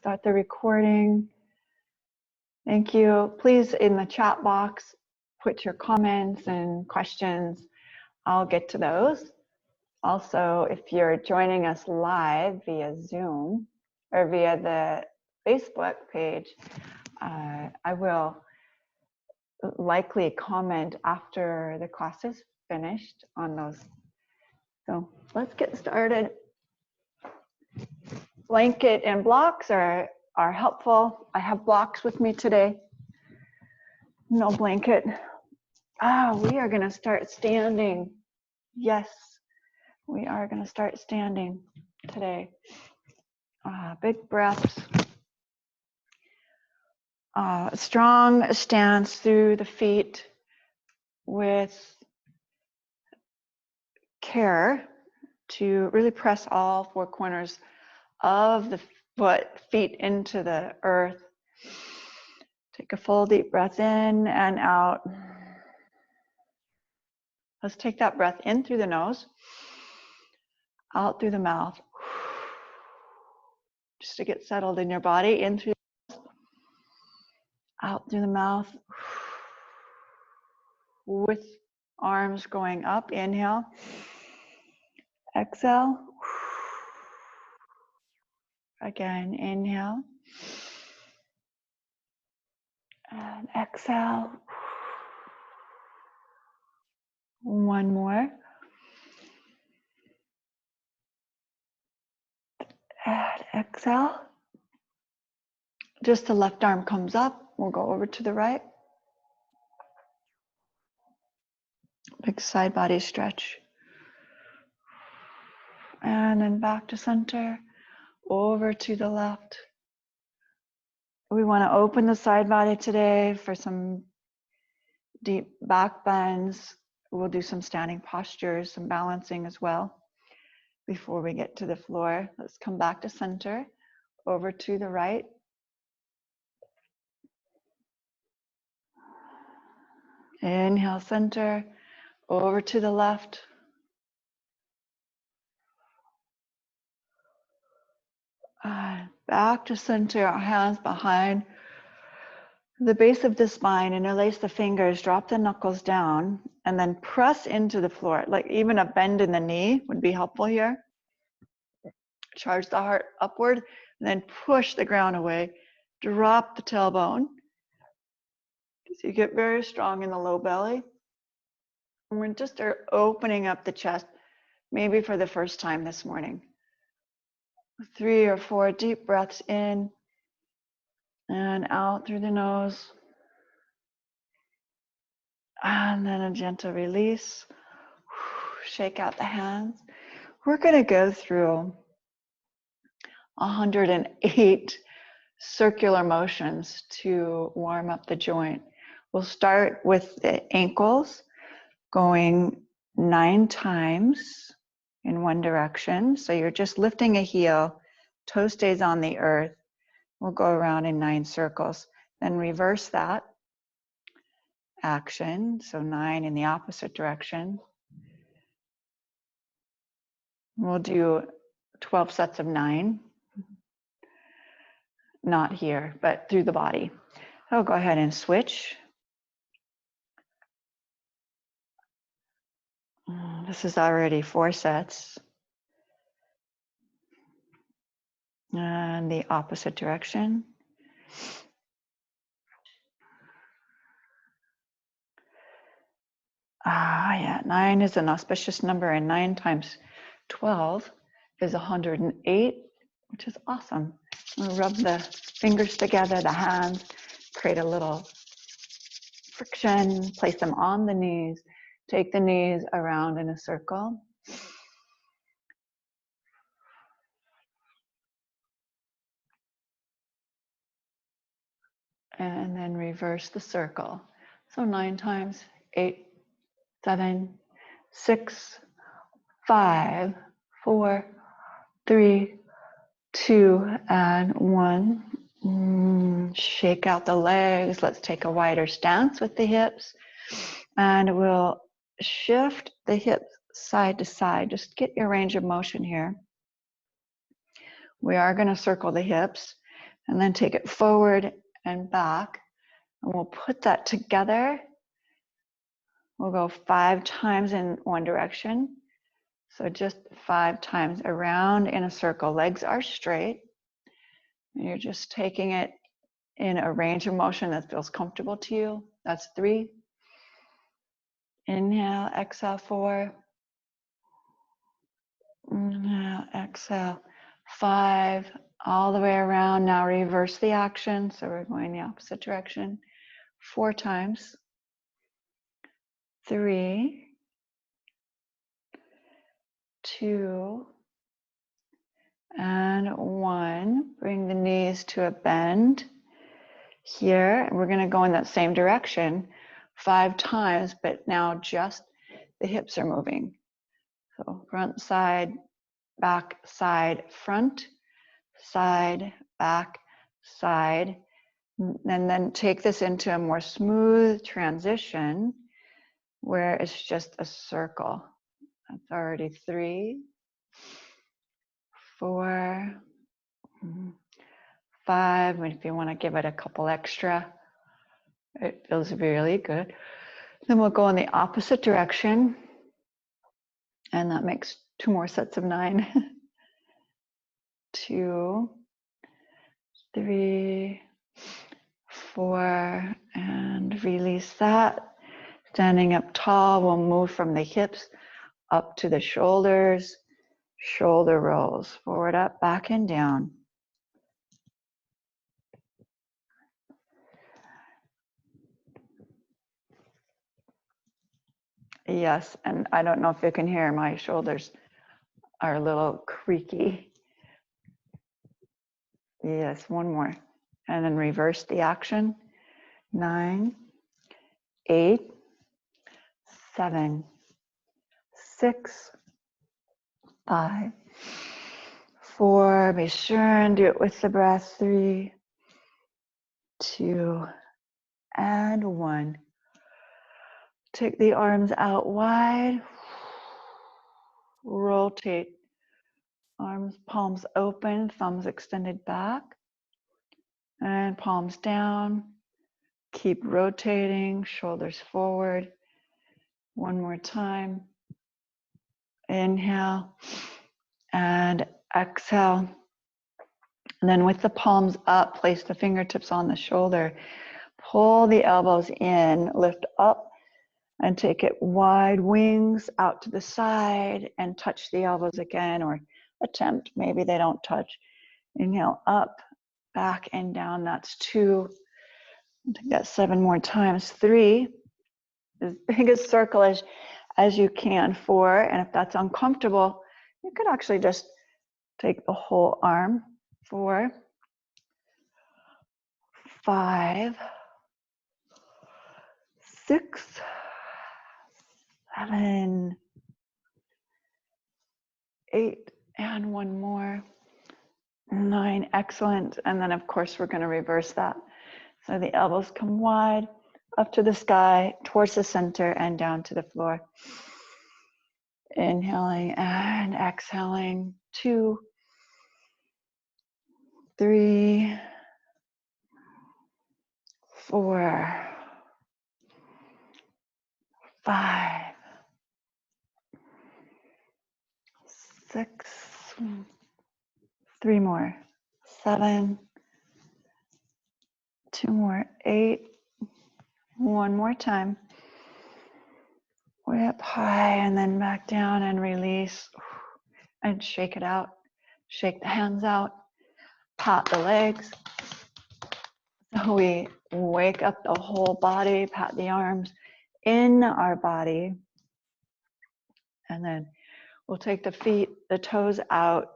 start the recording. Thank you. Please, in the chat box, put your comments and questions. I'll get to those. Also, if you're joining us live via Zoom or via the Facebook page, I will likely comment after the class is finished on those. So let's get started. Blanket and blocks are helpful. I have blocks with me today. No blanket. We are going to start standing. Yes, we are going to start standing today. Big breaths. Strong stance through the feet with care to really press all four corners of the feet into the earth. Take a full deep breath in and out. Let's take that breath in through the nose, out through the mouth. Just to get settled in your body, in through the nose, out through the mouth. With arms going up, inhale. Exhale. Again, inhale. And exhale. One more. And exhale. Just the left arm comes up. We'll go over to the right. Big side body stretch. And then back to center. Over to the left. We want to open the side body today for some deep back bends. We'll do some standing postures, some balancing as well before we get to the floor. Let's come back to center, over to the right. Inhale, center, over to the left. Back to center, our hands behind the base of the spine, interlace the fingers, drop the knuckles down, and then press into the floor. Like even a bend in the knee would be helpful here. Charge the heart upward, and then push the ground away. Drop the tailbone. So you get very strong in the low belly. And we just are opening up the chest, maybe for the first time this morning. 3 or 4 deep breaths in and out through the nose. And then a gentle release. Shake out the hands. We're going to go through 108 circular motions to warm up the joint. We'll start with the ankles, going 9 times in one direction. So you're just lifting a heel, toe stays on the earth. We'll go around in 9 circles. Then reverse that action. So 9 in the opposite direction. We'll do 12 sets of 9. Not here, but through the body. So go ahead and switch. This is already 4 sets. And the opposite direction. Yeah, 9 is an auspicious number, and 9 times 12 is 108, which is awesome. We'll rub the fingers together, the hands, create a little friction, place them on the knees, take the knees around in a circle. And then reverse the circle. So 9 times, 8, 7, 6, 5, 4, 3, 2, and 1. Shake out the legs. Let's take a wider stance with the hips. And we'll shift the hips side to side. Just get your range of motion here. We are going to circle the hips. And then take it forward and back. And we'll put that together. We'll go 5 times in one direction. So just 5 times around in a circle. Legs are straight. And you're just taking it in a range of motion that feels comfortable to you. That's 3. Inhale, exhale, 4. Inhale, exhale, 5. All the way around. Now reverse the action. So we're going the opposite direction. 4 times. 3, 2, and 1. Bring the knees to a bend here. We're going to go in that same direction 5 times, but now just the hips are moving. So front, side, back, side, front, side, back, side. And then take this into a more smooth transition where it's just a circle. That's already 3, 4, 5. And if you want to give it a couple extra, it feels really good. Then we'll go in the opposite direction. And that makes 2 more sets of 9. 2, 3, 4, and release that. Standing up tall, we'll move from the hips up to the shoulders. Shoulder rolls, forward, up, back, and down. Yes, and I don't know if you can hear, my shoulders are a little creaky. Yes, 1 more. And then reverse the action. 9, 8, 7, 6, 5, 4. Be sure and do it with the breath. 3, 2, and 1. Take the arms out wide. Rotate. Arms, palms open, thumbs extended back. And palms down. Keep rotating, shoulders forward. 1 more time. Inhale and exhale. And then with the palms up, place the fingertips on the shoulder. Pull the elbows in, lift up, and take it wide, wings out to the side, and touch the elbows again, or attempt. Maybe they don't touch. Inhale, up, back, and down. That's 2. Take that 7 more times. 3, as big a circle as you can. 4, and if that's uncomfortable, you could actually just take the whole arm. 4, 5, 6, 7, 8, and 1 more. 9, excellent. And then of course we're going to reverse that. So the elbows come wide, up to the sky, towards the center, and down to the floor. Inhaling and exhaling. 2, 3, 4, 5, 6, 3 more. 7, 2 more. 8, 1 more time. Way up high and then back down and release. And shake it out. Shake the hands out. Pat the legs. So we wake up the whole body. Pat the arms in our body. And then we'll take the feet, the toes out,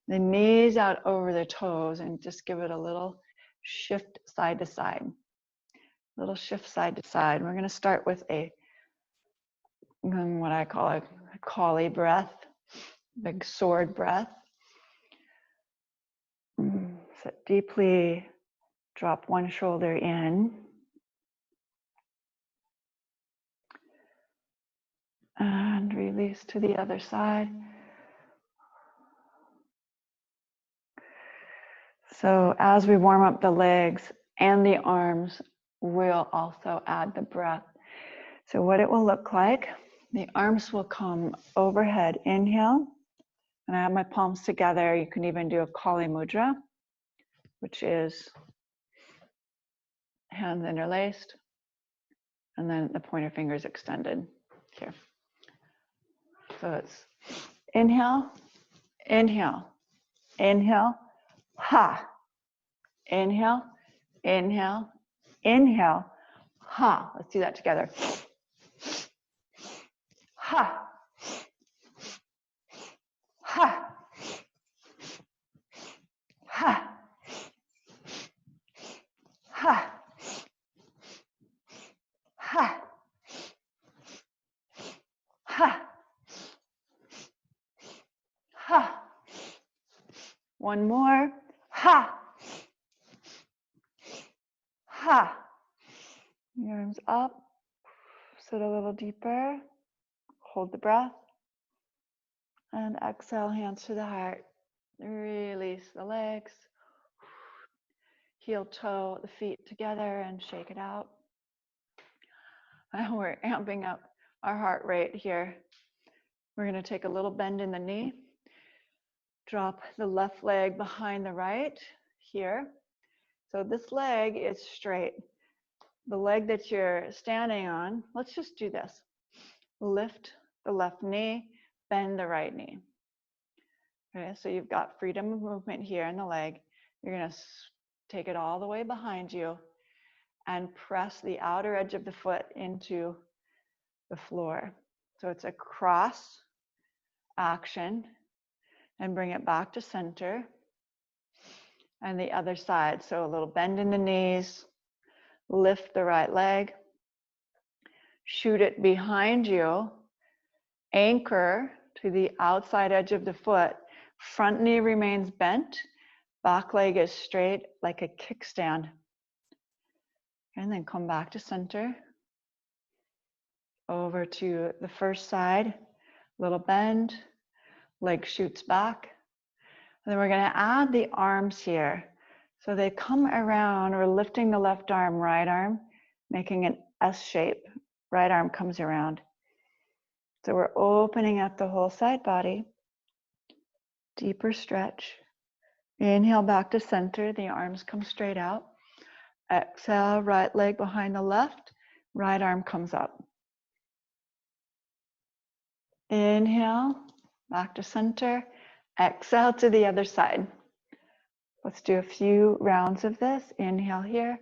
the knees out over the toes, and just give it a little shift side to side. Little shift side to side. We're going to start with what I call a collie breath, big sword breath. Sit deeply, drop one shoulder in. And release to the other side. So as we warm up the legs and the arms, we'll also add the breath. So what it will look like, the arms will come overhead, inhale, and I have my palms together. You can even do a Kali Mudra, which is hands interlaced, and then the pointer fingers extended here. So it's inhale, inhale, inhale, ha. Inhale, inhale, inhale, ha. Let's do that together. Ha, ha, ha, ha, ha, ha, ha. One more. Ha, ha. Your arms up. Sit a little deeper. Hold the breath. And exhale, hands to the heart. Release the legs. Heel toe the feet together and shake it out. And we're amping up our heart rate here. We're going to take a little bend in the knee. Drop the left leg behind the right here. So this leg is straight. The leg that you're standing on, let's just do this. Lift the left knee, bend the right knee. Okay, so you've got freedom of movement here in the leg. You're going to take it all the way behind you and press the outer edge of the foot into the floor. So it's a cross action, and bring it back to center. And the other side, so a little bend in the knees, lift the right leg, shoot it behind you, anchor to the outside edge of the foot, front knee remains bent, back leg is straight like a kickstand. And then come back to center, over to the first side, little bend, leg shoots back. And then we're going to add the arms here. So they come around, we're lifting the left arm, right arm, making an S shape. Right arm comes around. So we're opening up the whole side body. Deeper stretch. Inhale back to center, the arms come straight out. Exhale, right leg behind the left, right arm comes up. Inhale, back to center. Exhale to the other side. Let's do a few rounds of this. Inhale here.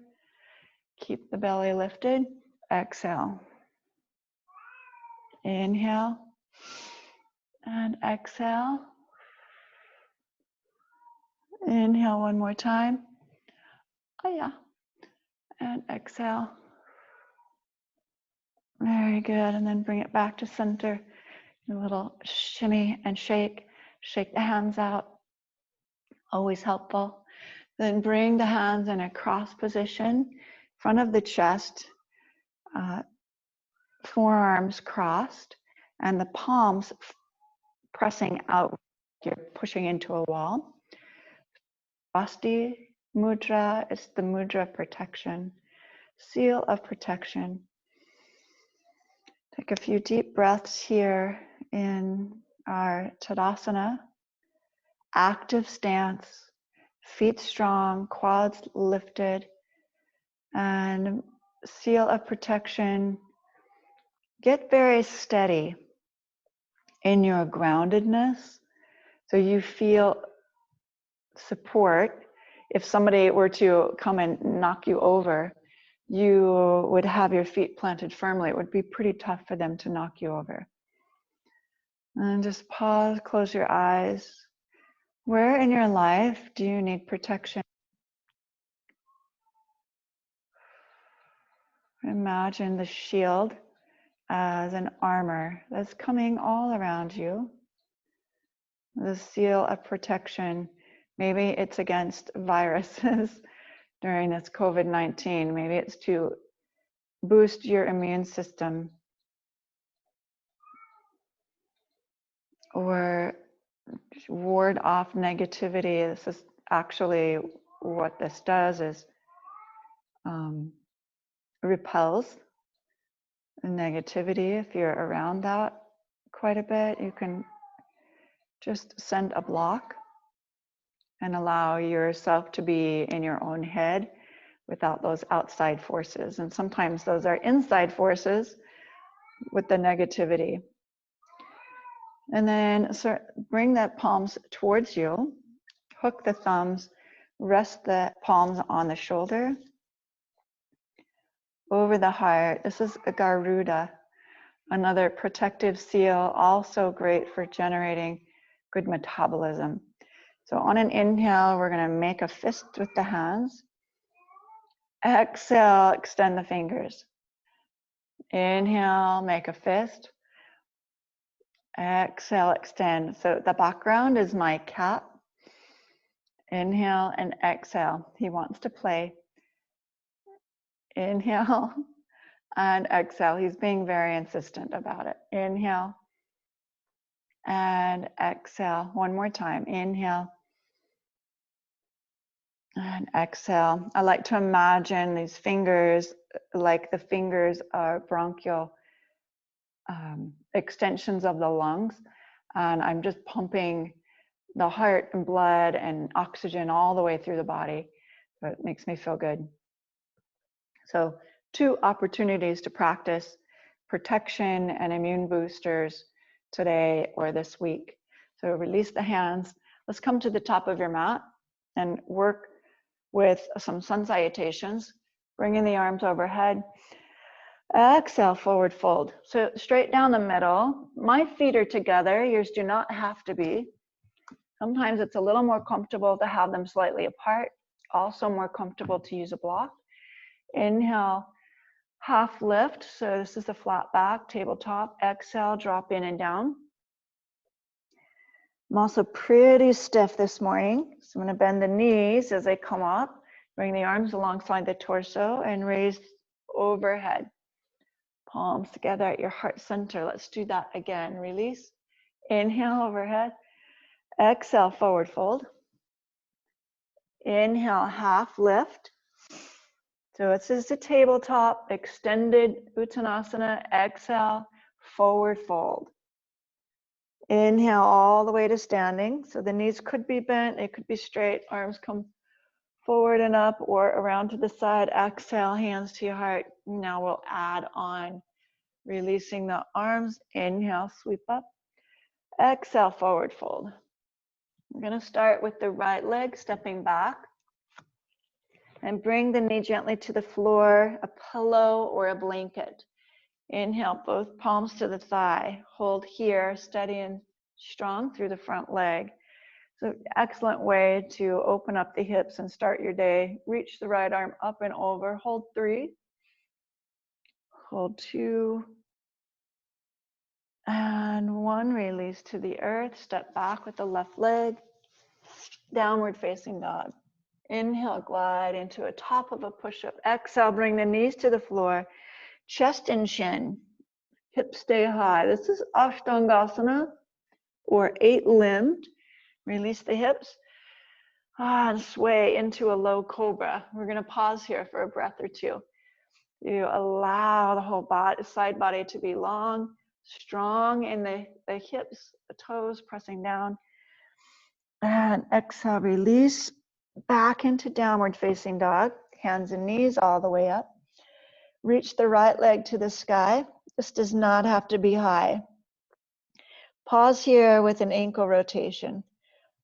Keep the belly lifted. Exhale. Inhale. And exhale. Inhale one more time. Oh yeah. And exhale. Very good. And then bring it back to center. A little shimmy and shake. Shake the hands out. Always helpful. Then bring the hands in a cross position, front of the chest, forearms crossed, and the palms pressing out. You're pushing into a wall. Basti mudra is the mudra of protection, seal of protection. Take a few deep breaths here in our Tadasana. Active stance, feet strong, quads lifted, and seal of protection. Get very steady in your groundedness so you feel support. If somebody were to come and knock you over, you would have your feet planted firmly. It would be pretty tough for them to knock you over. And just pause, close your eyes. Where in your life do you need protection? Imagine the shield as an armor that's coming all around you. The seal of protection. Maybe it's against viruses during this COVID-19. Maybe it's to boost your immune system, or ward off negativity. This is actually what this does is repels negativity. If you're around that quite a bit, you can just send a block and allow yourself to be in your own head without those outside forces. And sometimes those are inside forces with the negativity. And then bring the palms towards you, hook the thumbs, rest the palms on the shoulder, over the heart. This is a Garuda, another protective seal, also great for generating good metabolism. So on an inhale, we're going to make a fist with the hands. Exhale, extend the fingers. Inhale, make a fist. Exhale, extend. So the background is my cat. Inhale and exhale. He wants to play. Inhale and exhale. He's being very insistent about it. Inhale and exhale. One more time. Inhale and exhale. I like to imagine these fingers like the fingers are bronchial extensions of the lungs. And I'm just pumping the heart and blood and oxygen all the way through the body. So it makes me feel good. So 2 opportunities to practice protection and immune boosters today or this week. So release the hands. Let's come to the top of your mat and work with some sun salutations, bringing the arms overhead. Exhale, forward fold. So straight down the middle. My feet are together. Yours do not have to be. Sometimes it's a little more comfortable to have them slightly apart. Also more comfortable to use a block. Inhale, half lift. So this is a flat back, tabletop. Exhale, drop in and down. I'm also pretty stiff this morning. So I'm going to bend the knees as I come up. Bring the arms alongside the torso and raise overhead. Palms together at your heart center. Let's do that again. Release. Inhale, overhead. Exhale, forward fold. Inhale, half lift. So this is the tabletop, extended Uttanasana. Exhale, forward fold. Inhale all the way to standing. So the knees could be bent, it could be straight. Arms come forward and up or around to the side. Exhale, hands to your heart. Now we'll add on, releasing the arms. Inhale, sweep up. Exhale, forward fold. We're going to start with the right leg, stepping back. And bring the knee gently to the floor, a pillow or a blanket. Inhale, both palms to the thigh. Hold here, steady and strong through the front leg. So excellent way to open up the hips and start your day. Reach the right arm up and over. Hold 3. Hold 2. And 1. Release to the earth. Step back with the left leg. Downward facing dog. Inhale, glide into a top of a push-up. Exhale, bring the knees to the floor. Chest and shin. Hips stay high. This is Ashtangasana or 8-limbed. Release the hips. And sway into a low cobra. We're going to pause here for a breath or 2. You allow the whole body, side body to be long, strong in the hips, the toes pressing down. And exhale, release. Back into downward facing dog, hands and knees all the way up. Reach the right leg to the sky. This does not have to be high. Pause here with an ankle rotation.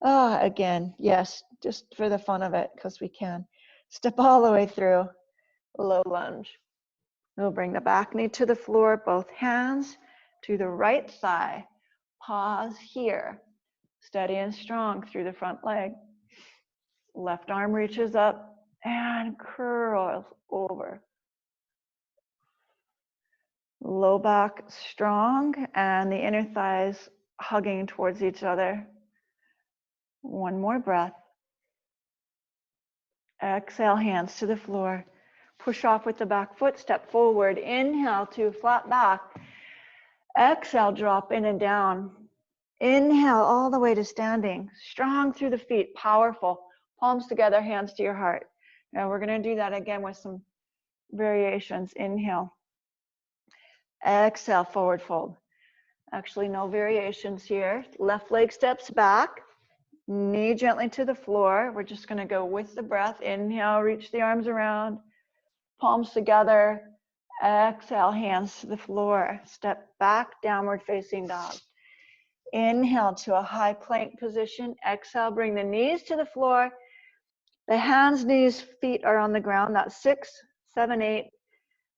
Again, yes, just for the fun of it, because we can. Step all the way through, low lunge. We'll bring the back knee to the floor, both hands to the right thigh. Pause here, steady and strong through the front leg. Left arm reaches up and curls over. Low back strong and the inner thighs hugging towards each other. One more breath. Exhale, hands to the floor. Push off with the back foot, step forward. Inhale to flat back. Exhale, drop in and down. Inhale all the way to standing. Strong through the feet, powerful. Palms together, hands to your heart. Now we're going to do that again with some variations. Inhale. Exhale, forward fold. Actually, no variations here. Left leg steps back. Knee gently to the floor. We're just going to go with the breath. Inhale, reach the arms around. Palms together. Exhale, hands to the floor. Step back, downward facing dog. Inhale to a high plank position. Exhale, bring the knees to the floor. The hands, knees, feet are on the ground. That's 6, 7, 8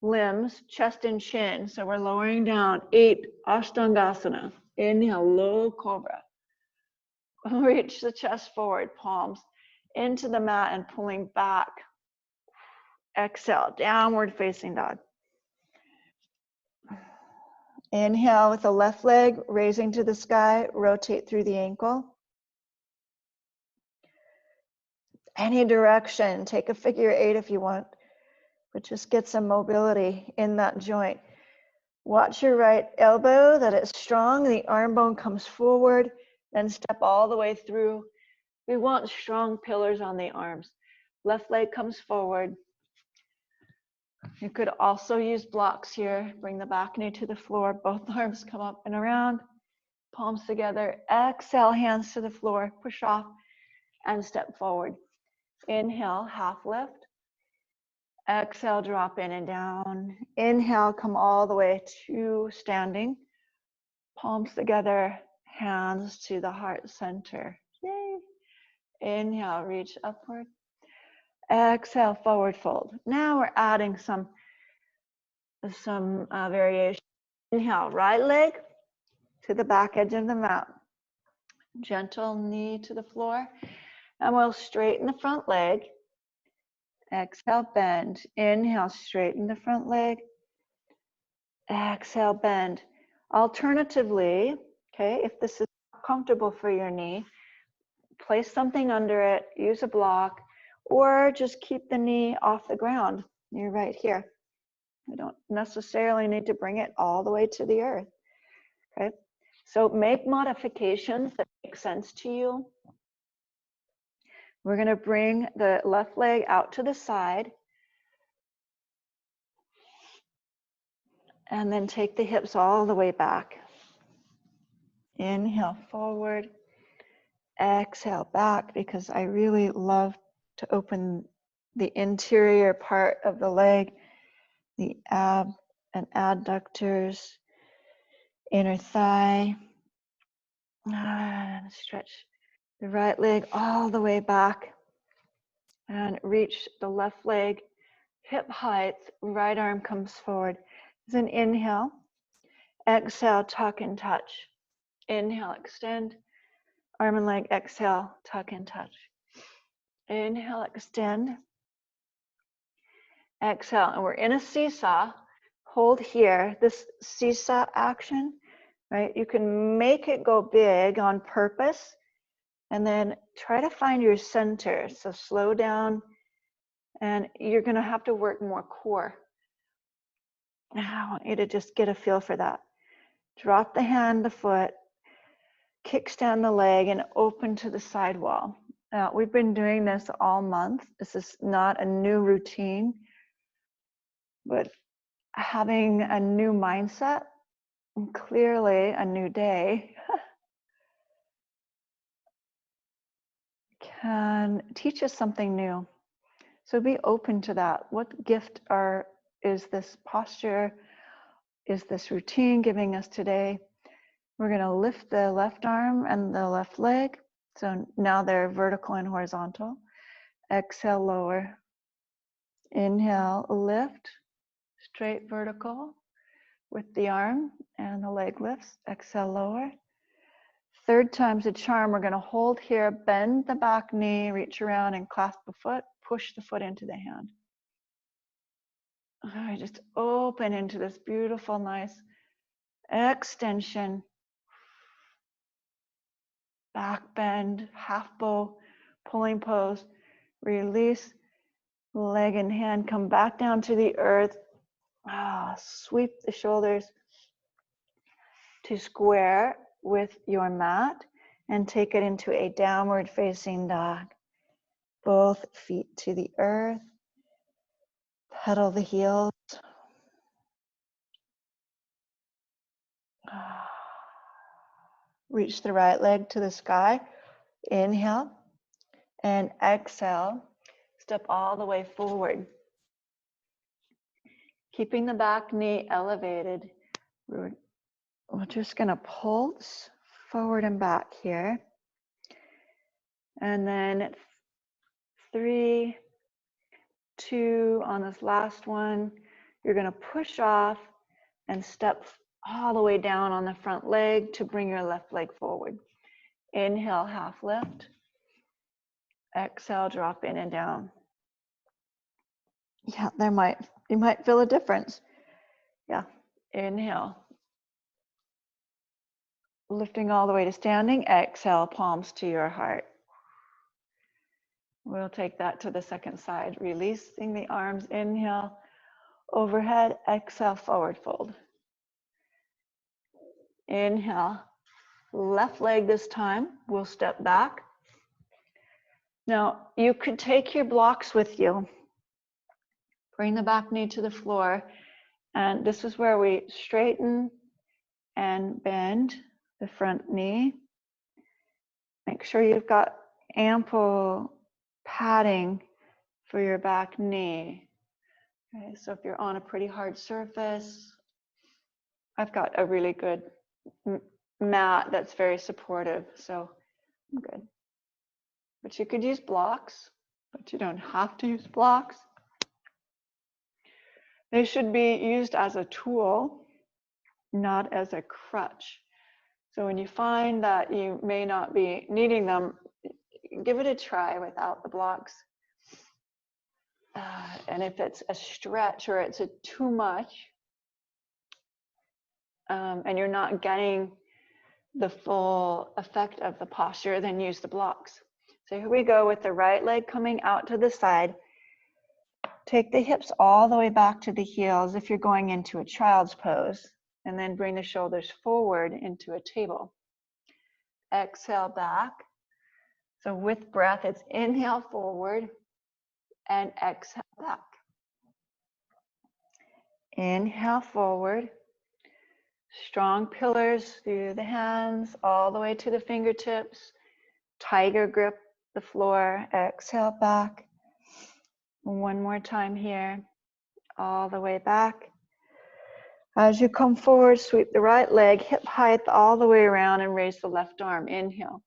limbs, chest and chin. So we're lowering down. 8, Ashtangasana. Inhale, low cobra. Reach the chest forward, palms into the mat and pulling back. Exhale, downward facing dog. Inhale with the left leg, raising to the sky, rotate through the ankle. Any direction, take a figure 8 if you want, but just get some mobility in that joint. Watch your right elbow, that it's strong, the arm bone comes forward, then step all the way through. We want strong pillars on the arms. Left leg comes forward. You could also use blocks here. Bring the back knee to the floor. Both arms come up and around. Palms together. Exhale, hands to the floor. Push off and step forward. Inhale, half lift. Exhale, drop in and down. Inhale, come all the way to standing. Palms together, hands to the heart center. Yay. Inhale, reach upward. Exhale, forward fold. Now we're adding some variation. Inhale, right leg to the back edge of the mat. Gentle knee to the floor. And we'll straighten the front leg. Exhale, bend. Inhale, straighten the front leg. Exhale, bend. Alternatively, okay, if this is comfortable for your knee, place something under it, use a block, or just keep the knee off the ground. You're right here. You don't necessarily need to bring it all the way to the earth. Okay, so make modifications that make sense to you. We're going to bring the left leg out to the side. And then take the hips all the way back. Inhale forward. Exhale back, because I really love to open the interior part of the leg, the ab and adductors, inner thigh. And stretch the right leg all the way back and reach the left leg hip height. Right arm comes forward. It's an inhale. Exhale, tuck and touch. Inhale, extend. Arm and leg, exhale, tuck and touch. Inhale, extend. Exhale, and we're in a seesaw. Hold here, this seesaw action, right? You can make it go big on purpose, and then try to find your center. So slow down, and you're gonna have to work more core. Now I want you to just get a feel for that. Drop the hand, the foot, kickstand the leg, and open to the side wall. We've been doing this all month. This is not a new routine, but having a new mindset, and clearly a new day, can teach us something new. So be open to that. What gift is this posture, is this routine giving us today? We're going to lift the left arm and the left leg. So now they're vertical and horizontal. Exhale, lower. Inhale, lift, straight vertical with the arm, and the leg lifts. Exhale, lower. Third time's a charm. We're going to hold here, bend the back knee, reach around and clasp the foot, push the foot into the hand. All right, just open into this beautiful, nice extension. Back bend, half bow, pulling pose. Release, leg and hand, come back down to the earth. Sweep the shoulders to square with your mat and take it into a downward facing dog. both feet to the earth. Pedal the heels. Reach the right leg to the sky. Inhale and exhale. Step all the way forward. Keeping the back knee elevated. We're just going to pulse forward and back here. And then 3, 2 on this last one. You're going to push off and step all the way down on the front leg to bring your left leg forward. Inhale, half lift. Exhale, drop in and down. Yeah, you might feel a difference. Yeah, inhale. Lifting all the way to standing. Exhale, palms to your heart. We'll take that to the second side. Releasing the arms. Inhale, overhead. Exhale, forward fold. Inhale. Left leg this time. We'll step back. Now, you could take your blocks with you. Bring the back knee to the floor. And this is where we straighten and bend the front knee. Make sure you've got ample padding for your back knee. Okay, so if you're on a pretty hard surface, I've got a really good mat that's very supportive, so I'm good. But you could use blocks, but you don't have to use blocks. They should be used as a tool, not as a crutch. So when you find that you may not be needing them, give it a try without the blocks. And if it's a stretch or it's too much, and you're not getting the full effect of the posture, then use the blocks. So here we go with the right leg coming out to the side. Take the hips all the way back to the heels if you're going into a child's pose, and then bring the shoulders forward into a table. Exhale back. So with breath, it's inhale forward and exhale back. Inhale forward. Strong pillars through the hands all the way to the fingertips. Tiger grip the floor. Exhale back. One more time here. All the way back. As you come forward, sweep the right leg hip height all the way around and raise the left arm. Inhale.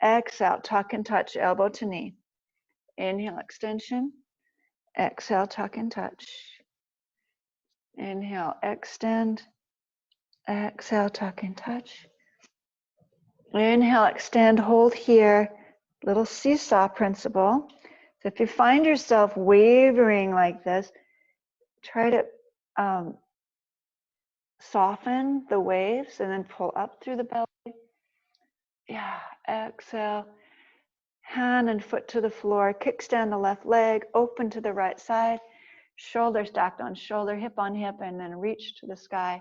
Exhale, tuck and touch, elbow to knee. Inhale, extension. Exhale, tuck and touch. Inhale, extend. Exhale, tuck and touch. Inhale, extend, hold here. Little seesaw principle. So if you find yourself wavering like this, try to soften the waves and then pull up through the belly. Yeah, exhale. Hand and foot to the floor. Kickstand the left leg, open to the right side. Shoulder stacked on shoulder, hip on hip, and then reach to the sky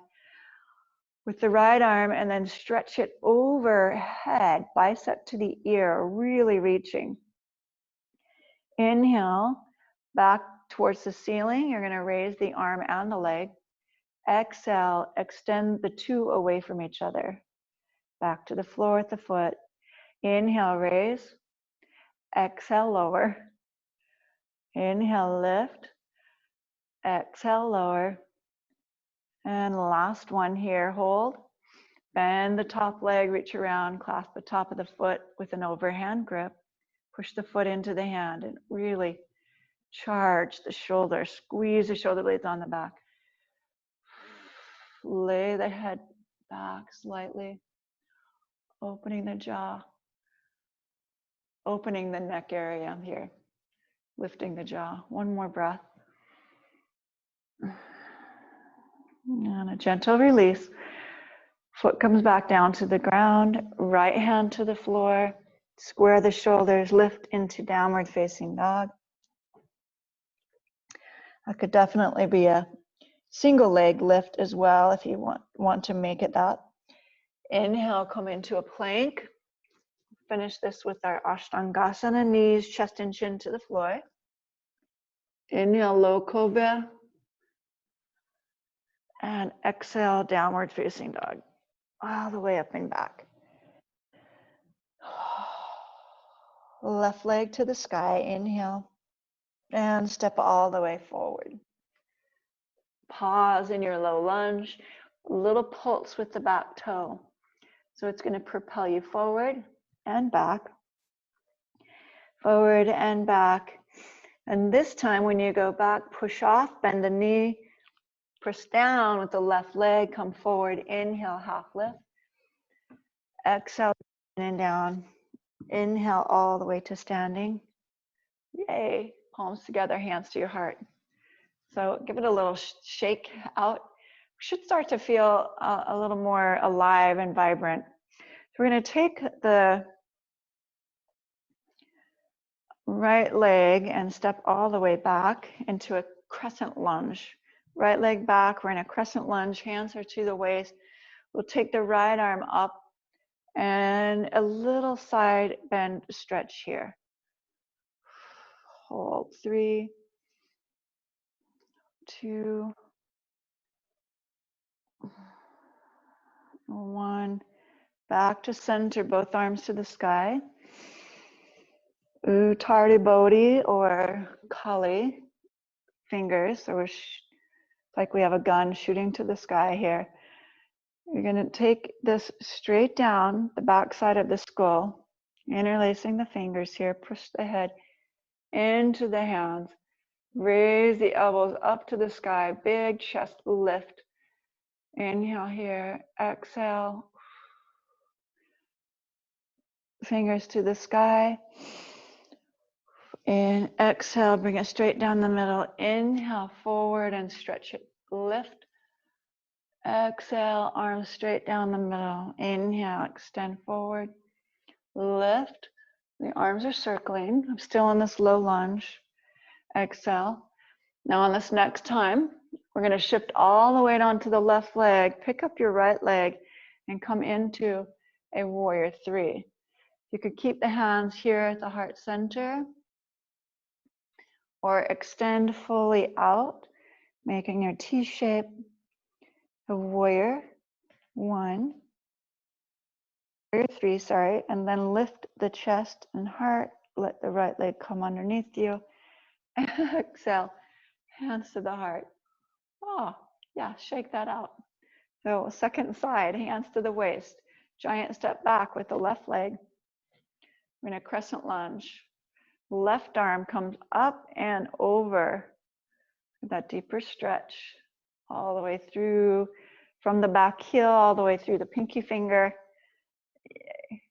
with the right arm, and then stretch it overhead, bicep to the ear, really reaching. Inhale, back towards the ceiling. You're going to raise the arm and the leg. Exhale, extend the two away from each other. Back to the floor with the foot. Inhale, raise. Exhale, lower. Inhale, lift. Exhale, lower. And last one here, hold. Bend the top leg, reach around, clasp the top of the foot with an overhand grip. Push the foot into the hand and really charge the shoulder. Squeeze the shoulder blades on the back. Lay the head back slightly. Opening the jaw. Opening the neck area here. Lifting the jaw. One more breath. And a gentle release. Foot comes back down to the ground. Right hand to the floor. Square the shoulders. Lift into downward facing dog. That could definitely be a single leg lift as well if you want to make it that. Inhale, come into a plank. finish this with our Ashtangasana, knees, chest and chin to the floor. Inhale, low cobra. And exhale, downward facing dog. All the way up and back. Left leg to the sky, inhale. And step all the way forward. Pause in your low lunge. A little pulse with the back toe. So it's going to propel you forward and back. Forward and back. And this time when you go back, push off, bend the knee, press down with the left leg, come forward, inhale, half lift. Exhale, and down. Inhale all the way to standing. Yay. Palms together, hands to your heart. So give it a little shake out. Should start to feel a little more alive and vibrant. So we're going to take the right leg and step all the way back into a crescent lunge. Right leg back, we're in a crescent lunge, hands are to the waist. We'll take the right arm up and a little side bend stretch here. Hold 3, 2, 1. Back to center, both arms to the sky. Uttari Bodhi or Kali, fingers, so we're like we have a gun shooting to the sky here. You're going to take this straight down the back side of the skull, interlacing the fingers here, push the head into the hands, raise the elbows up to the sky, big chest lift. Inhale here, exhale, fingers to the sky. And exhale, bring it straight down the middle. Inhale, forward and stretch it. Lift. Exhale, arms straight down the middle. Inhale, extend forward. Lift. The arms are circling. I'm still in this low lunge. Exhale. Now on this next time, we're going to shift all the weight onto the left leg. Pick up your right leg and come into a warrior 3. You could keep the hands here at the heart center or extend fully out, making your T shape. A warrior 1, warrior 3, sorry, and then lift the chest and heart. Let the right leg come underneath you. Exhale, hands to the heart. Oh, yeah, shake that out. So second side, hands to the waist. Giant step back with the left leg. We're in a crescent lunge. Left arm comes up and over. That deeper stretch all the way through, from the back heel all the way through the pinky finger. Yay.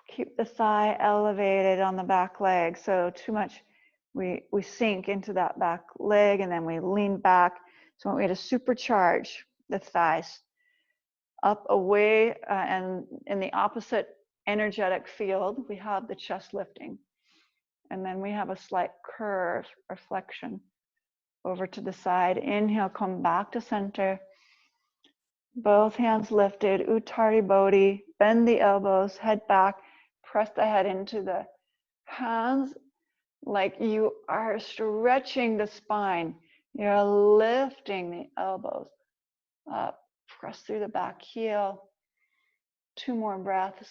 Keep the thigh elevated on the back leg. So too much, we sink into that back leg and then we lean back. So we want to supercharge the thighs up, away, and in the opposite energetic field, we have the chest lifting. And then we have a slight curve or flexion over to the side. Inhale, come back to center. Both hands lifted, Uttari Bodhi. Bend the elbows, head back. Press the head into the hands like you are stretching the spine. You're lifting the elbows up. Press through the back heel. 2 more breaths.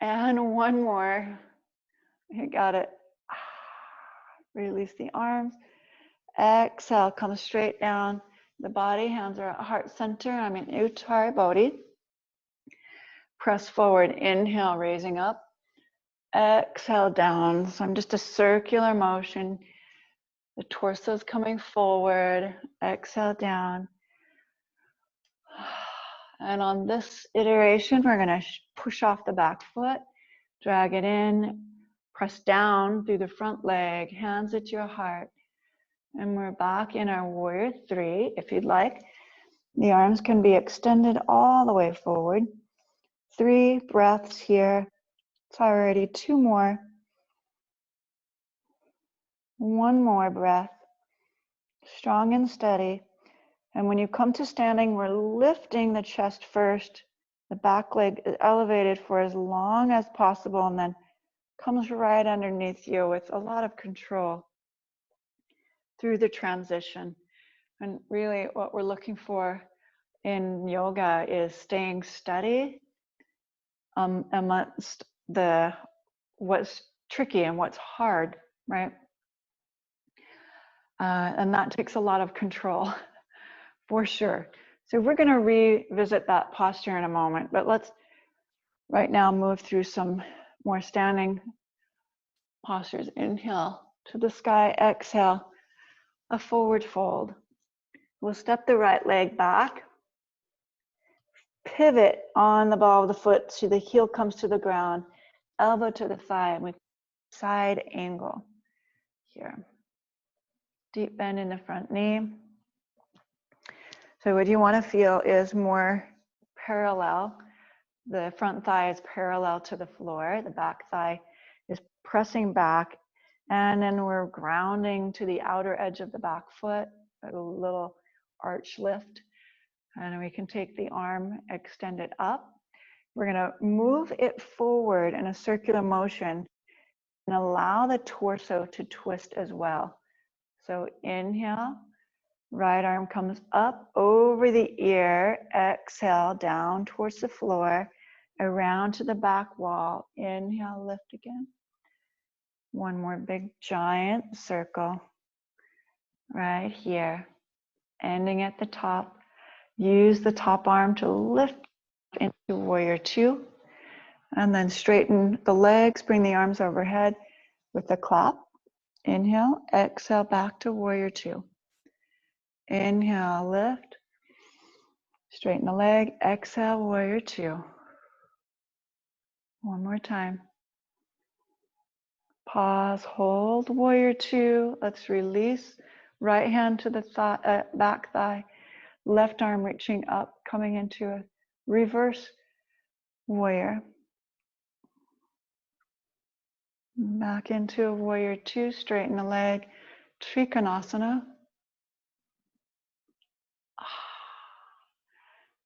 And 1 more. You got it. Release the arms. Exhale, come straight down the body. Hands are at heart center. I'm in Uttari Bodhi. Press forward. Inhale, raising up. Exhale, down. So I'm just a circular motion. The torso is coming forward. Exhale, down. And on this iteration, we're going to push off the back foot, drag it in, press down through the front leg, hands at your heart. And we're back in our warrior 3, if you'd like. The arms can be extended all the way forward. 3 breaths here. It's already 2 more. 1 more breath. Strong and steady. And when you come to standing, we're lifting the chest first, The back leg is elevated for as long as possible and then comes right underneath you with a lot of control through the transition. And really what we're looking for in yoga is staying steady amongst what's tricky and what's hard, right? And that takes a lot of control for sure. So we're going to revisit that posture in a moment, but let's right now move through some more standing postures. Inhale to the sky, exhale, a forward fold. We'll step the right leg back, pivot on the ball of the foot so the heel comes to the ground, elbow to the thigh with side angle here. Deep bend in the front knee. So what you want to feel is more parallel. The front thigh is parallel to the floor. The back thigh is pressing back. And then we're grounding to the outer edge of the back foot, a little arch lift. And we can take the arm, extend it up. We're going to move it forward in a circular motion and allow the torso to twist as well. So inhale, right arm comes up over the ear, exhale down towards the floor, around to the back wall. Inhale, lift again. One more big giant circle right here, ending at the top. Use the top arm to lift into warrior two, and then straighten the legs, bring the arms overhead with a clap. Inhale, exhale back to warrior two. Inhale, lift, straighten the leg, exhale, warrior two. One more time. Pause, hold, warrior two. Let's release. Right hand to the back thigh, left arm reaching up, coming into a reverse warrior. Back into a warrior two, straighten the leg, Trikonasana.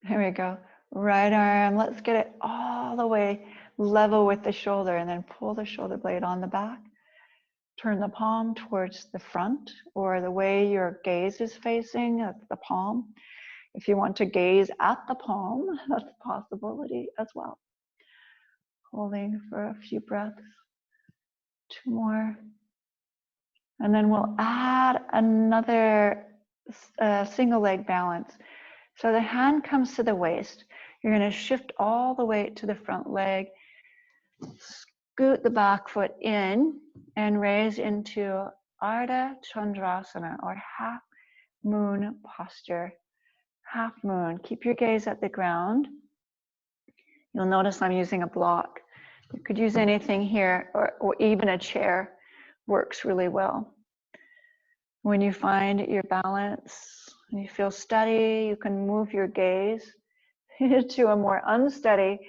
Here we go. Right arm, let's get it all the way level with the shoulder and then pull the shoulder blade on the back. Turn the palm towards the front or the way your gaze is facing, that's the palm. If you want to gaze at the palm, that's a possibility as well. Holding for a few breaths. Two more. And then we'll add another single leg balance. So the hand comes to the waist. You're going to shift all the weight to the front leg. Scoot the back foot in and raise into Ardha Chandrasana or half moon posture. Half moon. Keep your gaze at the ground. You'll notice I'm using a block. You could use anything here or even a chair works really well. When you find your balance and you feel steady, you can move your gaze to a more unsteady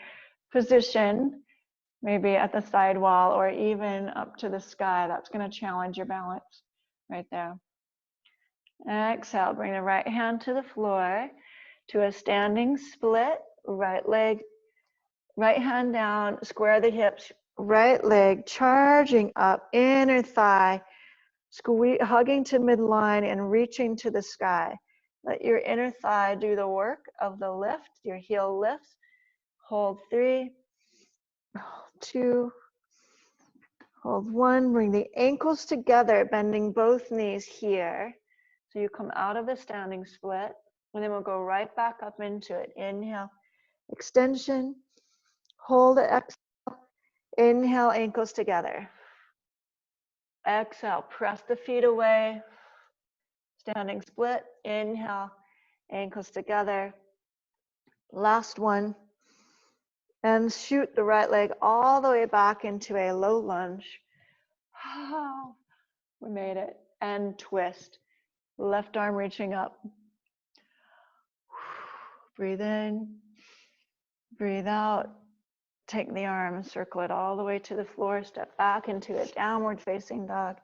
position, maybe at the side wall or even up to the sky. That's going to challenge your balance right there. Exhale, bring the right hand to the floor to a standing split. Right leg, right hand down, square the hips, right leg charging up, inner thigh, hugging to midline and reaching to the sky. Let your inner thigh do the work of the lift. Your heel lifts. Hold 3, hold 2, hold 1. Bring the ankles together, bending both knees here. So you come out of the standing split, and then we'll go right back up into it. Inhale, extension. Hold it, exhale. Inhale, ankles together. Exhale, press the feet away. Standing split. Inhale, ankles together. Last one. And shoot the right leg all the way back into a low lunge. Oh, we made it. And twist. Left arm reaching up. Breathe in. Breathe out. Take the arm, circle it all the way to the floor. Step back into a downward facing dog.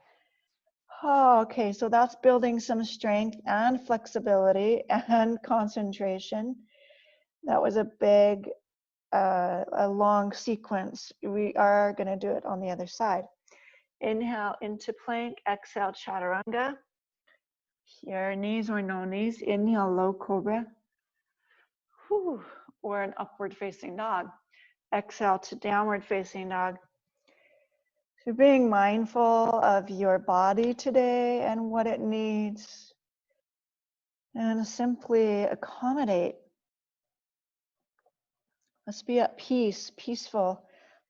Oh, okay, so that's building some strength and flexibility and concentration. That was a big a long sequence. We are going to do it on the other side. Inhale into plank, exhale chaturanga. Here, knees or no knees. Inhale, low cobra. Whew. Or an upward facing dog. Exhale to downward facing dog. So being mindful of your body today and what it needs, and simply accommodate. Let's be at peace, peaceful,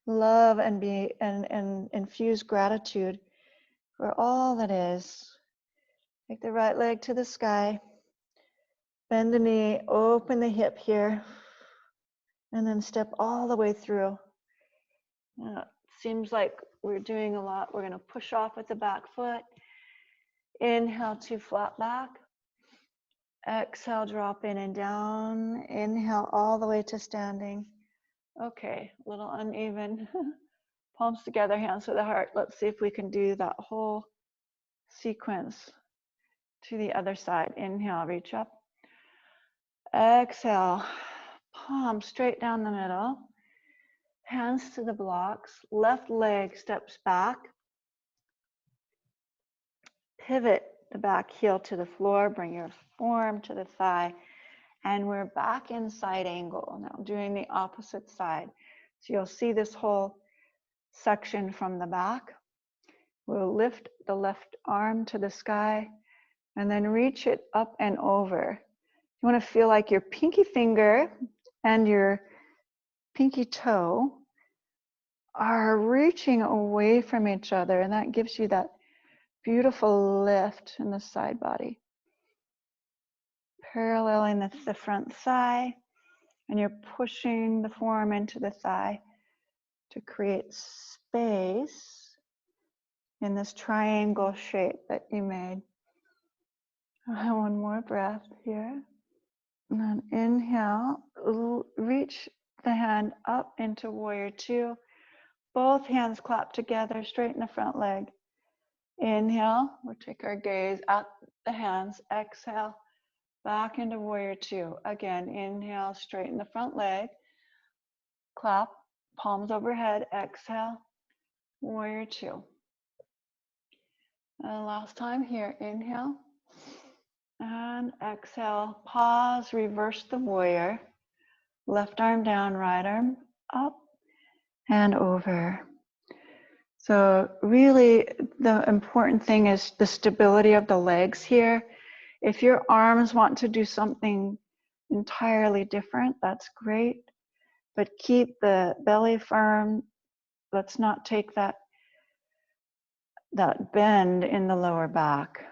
love, and be and infuse gratitude for all that is. Take the right leg to the sky. Bend the knee, open the hip here, and then step all the way through. Seems like we're doing a lot. We're going to push off with the back foot. Inhale to flat back. Exhale, drop in and down. Inhale all the way to standing. Okay, a little uneven. Palms together, hands to the heart. Let's see if we can do that whole sequence to the other side. Inhale, reach up. Exhale, palm straight down the middle. Hands to the blocks. Left leg steps back. Pivot the back heel to the floor. Bring your forearm to the thigh. And we're back in side angle. Now doing the opposite side. So you'll see this whole section from the back. We'll lift the left arm to the sky and then reach it up and over. You want to feel like your pinky finger and your pinky toe are reaching away from each other, and that gives you that beautiful lift in the side body. Paralleling the front thigh, and you're pushing the forearm into the thigh to create space in this triangle shape that you made. One more breath here. And then inhale, reach the hand up into warrior two. Both hands clap together, straighten the front leg. Inhale, we'll take our gaze up the hands. Exhale, back into warrior two. Again, inhale, straighten the front leg. Clap, palms overhead. Exhale, warrior two. And last time here, inhale. And exhale, pause, reverse the warrior. Left arm down, right arm up and over. So really the important thing is the stability of the legs here. If your arms want to do something entirely different, that's great. But keep the belly firm. Let's not take that bend in the lower back.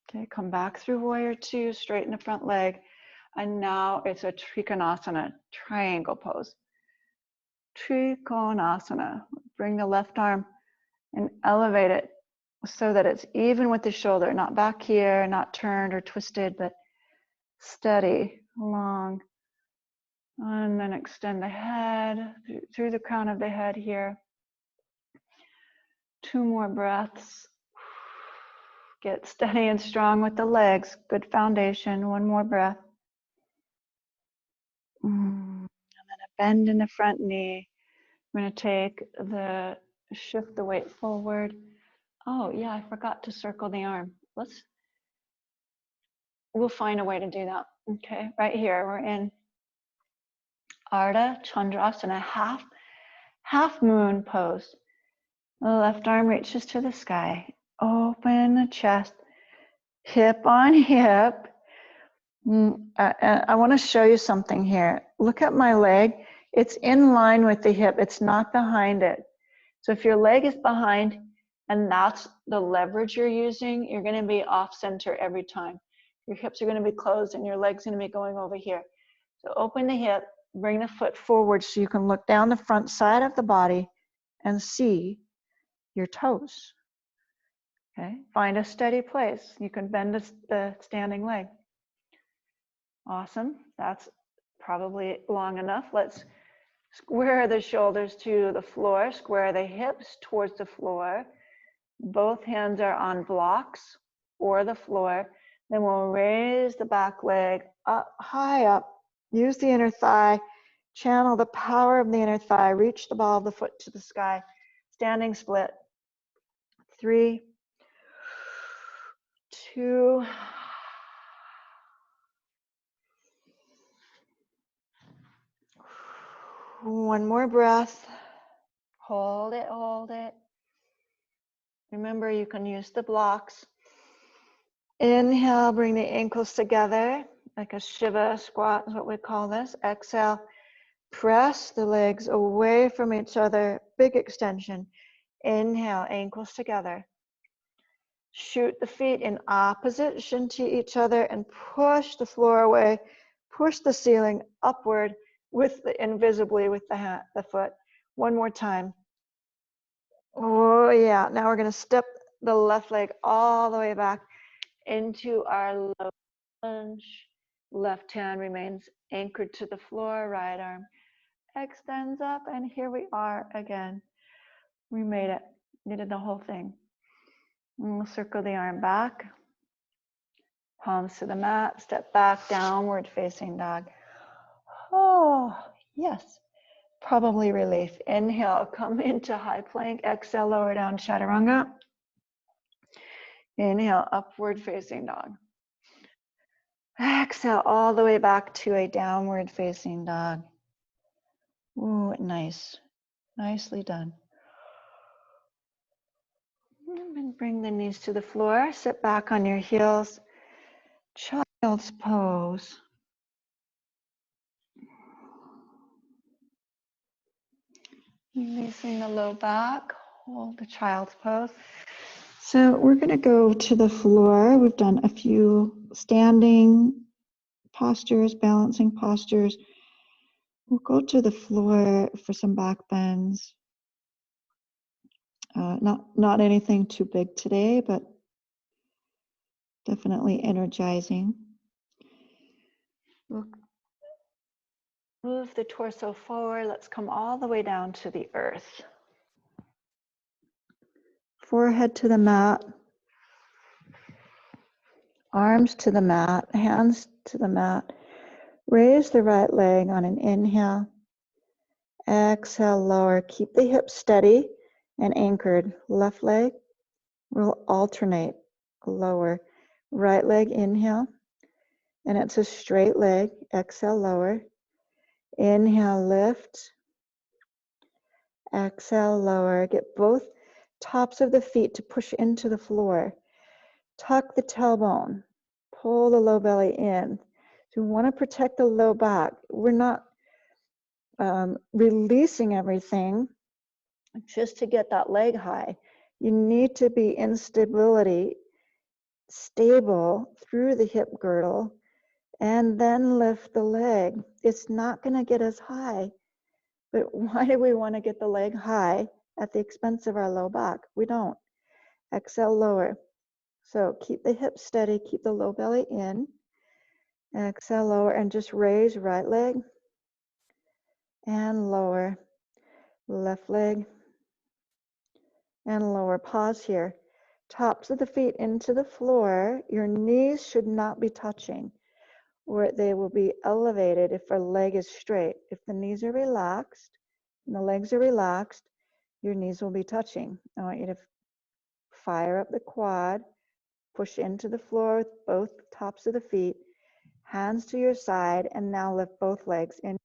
Okay, come back through warrior two, straighten the front leg. And now it's a Trikonasana, triangle pose. Trikonasana. Bring the left arm and elevate it so that it's even with the shoulder, not back here, not turned or twisted, but steady, long. And then extend the head through the crown of the head here. 2 more breaths. Get steady and strong with the legs. Good foundation. 1 more breath. And then a bend in the front knee. I'm going to shift the weight forward. Oh yeah, I forgot to circle the arm. We'll find a way to do that. Okay, right here, we're in Ardha Chandrasana, half moon pose. The left arm reaches to the sky. Open the chest, hip on hip. I want to show you something here. Look at my leg. It's in line with the hip. It's not behind it. So if your leg is behind and that's the leverage you're using, you're going to be off center every time. Your hips are going to be closed and your leg's going to be going over here. So open the hip, bring the foot forward so you can look down the front side of the body and see your toes. Okay, find a steady place. You can bend the standing leg. Awesome, that's probably long enough. Let's square the shoulders to the floor, square the hips towards the floor. Both hands are on blocks or the floor. Then we'll raise the back leg up, high up. Use the inner thigh Channel the power of the inner thigh. Reach the ball of the foot to the sky. Standing split. 3, 2, 1 more breath. Hold it, hold it. Remember, you can use the blocks. Inhale, bring the ankles together, like a Shiva squat is what we call this. Exhale, press the legs away from each other, big extension. Inhale, ankles together. Shoot the feet in opposition to each other and push the floor away. Push the ceiling upward with invisibly with the foot. One more time. Oh yeah, now we're gonna step the left leg all the way back into our low lunge. Left hand remains anchored to the floor, right arm extends up, and here we are again. We made it. We did the whole thing. And we'll circle the arm back. Palms to the mat, step back, downward facing dog. Oh, yes. Probably relief. Inhale, come into high plank. Exhale, lower down, chaturanga. Inhale, upward facing dog. Exhale, all the way back to a downward facing dog. Ooh, nice. Nicely done. And bring the knees to the floor. Sit back on your heels. Child's pose. Releasing the low back. Hold the child's pose. So we're going to go to the floor. We've done a few standing postures, balancing postures. We'll go to the floor for some back bends. Not anything too big today, but definitely energizing. We'll move the torso forward. Let's come all the way down to the earth. Forehead to the mat. Arms to the mat, hands to the mat. Raise the right leg on an inhale. Exhale, lower. Keep the hips steady and anchored. Left leg will alternate. Lower. Right leg, inhale. And it's a straight leg. Exhale, lower. Inhale, lift. Exhale, lower. Get both tops of the feet to push into the floor. Tuck the tailbone. Pull the low belly in. So we want to protect the low back. We're not releasing everything just to get that leg high. You need to be in stability, stable through the hip girdle, and then lift the leg. It's not going to get us high, but why do we want to get the leg high at the expense of our low back? We don't. Exhale, lower. So keep the hips steady, keep the low belly in. Exhale, lower, and just raise right leg and lower. Left leg and lower. Pause here. Tops of the feet into the floor. Your knees should not be touching, or they will be elevated if our leg is straight. If the knees are relaxed and the legs are relaxed, your knees will be touching. I want you to fire up the quad, push into the floor with both tops of the feet, hands to your side, and now lift both legs in.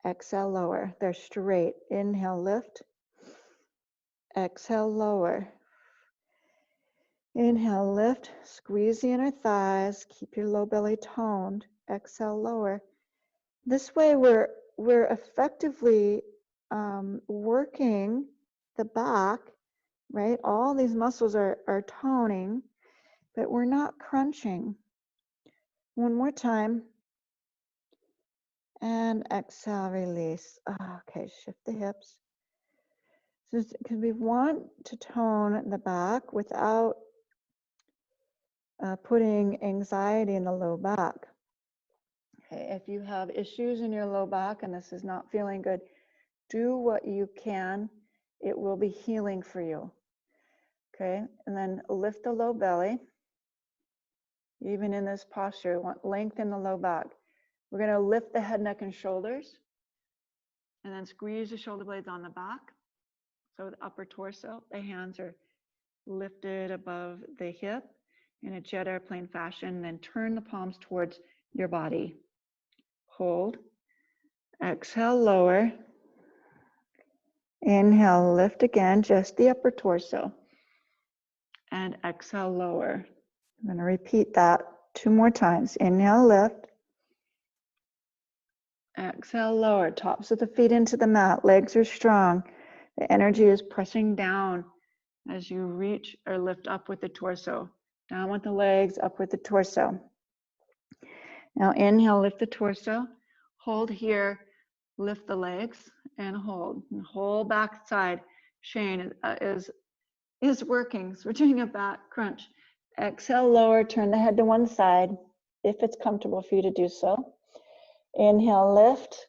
Exhale, lower. They're straight. Inhale, lift. Exhale, lower. Inhale, lift. Squeeze the inner thighs. Keep your low belly toned. Exhale, lower. This way, we're effectively working the back, right? All these muscles are toning, but we're not crunching. One more time. And exhale, release. Okay, shift the hips. So, because we want to tone the back without putting anxiety in the low back. Okay, if you have issues in your low back and this is not feeling good, do what you can. It will be healing for you. Okay, and then lift the low belly. Even in this posture, you want length in the low back. We're going to lift the head, neck, and shoulders, and then squeeze the shoulder blades on the back. So the upper torso, the hands are lifted above the hip in a jet airplane fashion, then turn the palms towards your body. Hold. Exhale, lower. Inhale, lift again, just the upper torso. And exhale, lower. I'm going to repeat that 2 more times. Inhale, lift. Exhale, lower. Tops of the feet into the mat. Legs are strong. The energy is pressing down as you reach or lift up with the torso. Down with the legs, up with the torso. Now inhale, lift the torso. Hold here, lift the legs, and hold. And whole back side chain is working. So we're doing a back crunch. Exhale, lower, turn the head to one side, if it's comfortable for you to do so. Inhale, lift.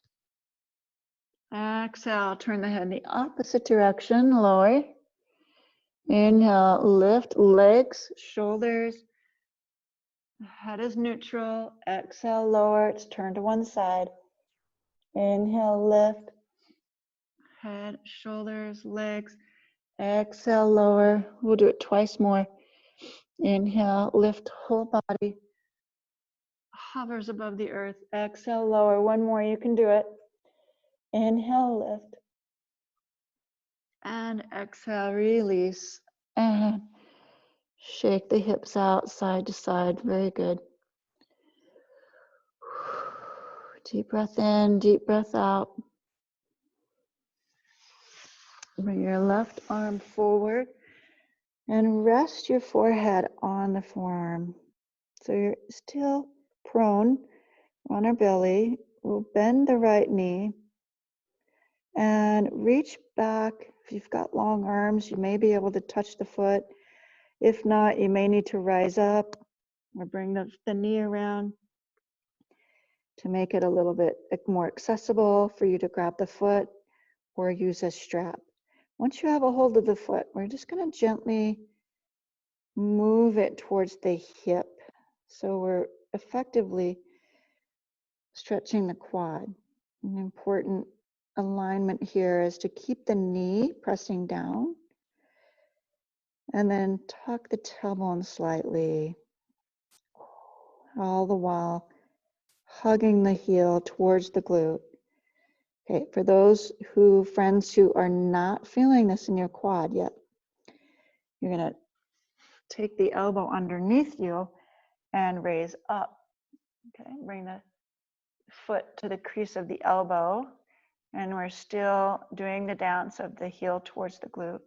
Exhale, turn the head in the opposite direction, lower. Inhale, lift, legs, shoulders. Head is neutral. Exhale, lower. It's turned to one side. Inhale, lift. Head, shoulders, legs. Exhale, lower. We'll do it twice more. Inhale, lift, whole body. Hovers above the earth. Exhale, lower. One more. You can do it. Inhale, lift. And exhale, release. And shake the hips out, side to side. Very good. Deep breath in, deep breath out. Bring your left arm forward and rest your forehead on the forearm. So you're still prone on our belly. We'll bend the right knee and reach back. If you've got long arms, you may be able to touch the foot. If not, you may need to rise up or bring the knee around to make it a little bit more accessible for you to grab the foot or use a strap. Once you have a hold of the foot, we're just going to gently move it towards the hip. So we're effectively stretching the quad. An important alignment here is to keep the knee pressing down and then tuck the tailbone slightly, all the while hugging the heel towards the glute. Okay, for those friends who are not feeling this in your quad yet, you're going to take the elbow underneath you and raise up. Okay, bring the foot to the crease of the elbow, and we're still doing the dance of the heel towards the glute.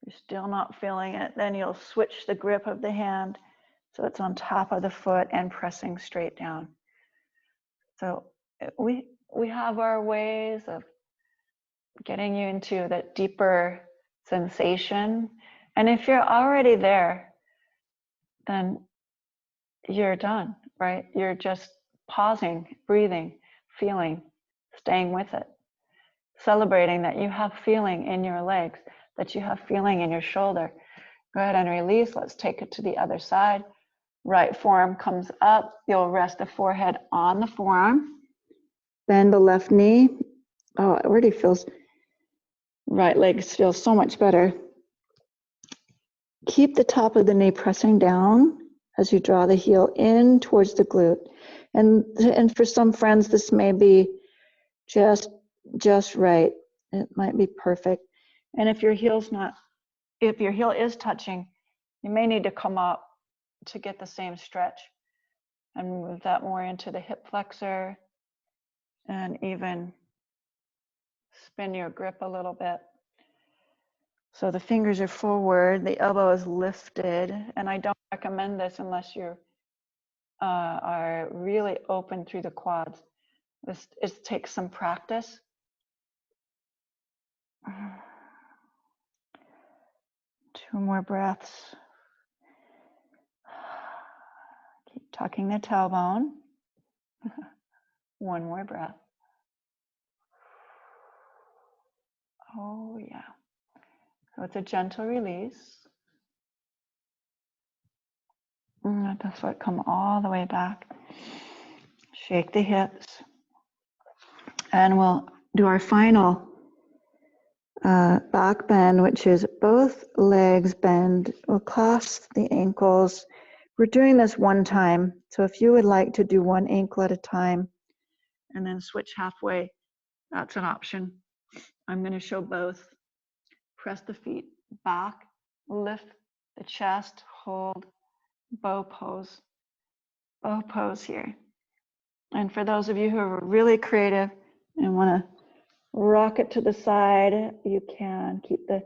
If you're still not feeling it, then you'll switch the grip of the hand so it's on top of the foot and pressing straight down. So we have our ways of getting you into that deeper sensation. And if you're already there, then you're done, right? You're just pausing, breathing, feeling, staying with it, celebrating that you have feeling in your legs, that you have feeling in your shoulder. Go ahead and release. Let's take it to the other side. Right forearm comes up. You'll rest the forehead on the forearm. Bend the left knee. Oh, it already feels, right leg feels so much better. Keep the top of the knee pressing down as you draw the heel in towards the glute. And for some friends, this may be just right. It might be perfect. And if your heel is touching, you may need to come up to get the same stretch and move that more into the hip flexor and even spin your grip a little bit. So the fingers are forward, the elbow is lifted, and I don't recommend this unless you are really open through the quads. It takes some practice. 2 more breaths. Keep tucking the tailbone. 1 more breath. Oh yeah. So it's a gentle release. Let the foot come all the way back. Shake the hips. And we'll do our final back bend, which is both legs bend. We'll clasp the ankles. We're doing this one time. So if you would like to do one ankle at a time and then switch halfway, that's an option. I'm going to show both. Press the feet back, lift the chest, hold, bow pose here. And for those of you who are really creative and want to rock it to the side, you can keep the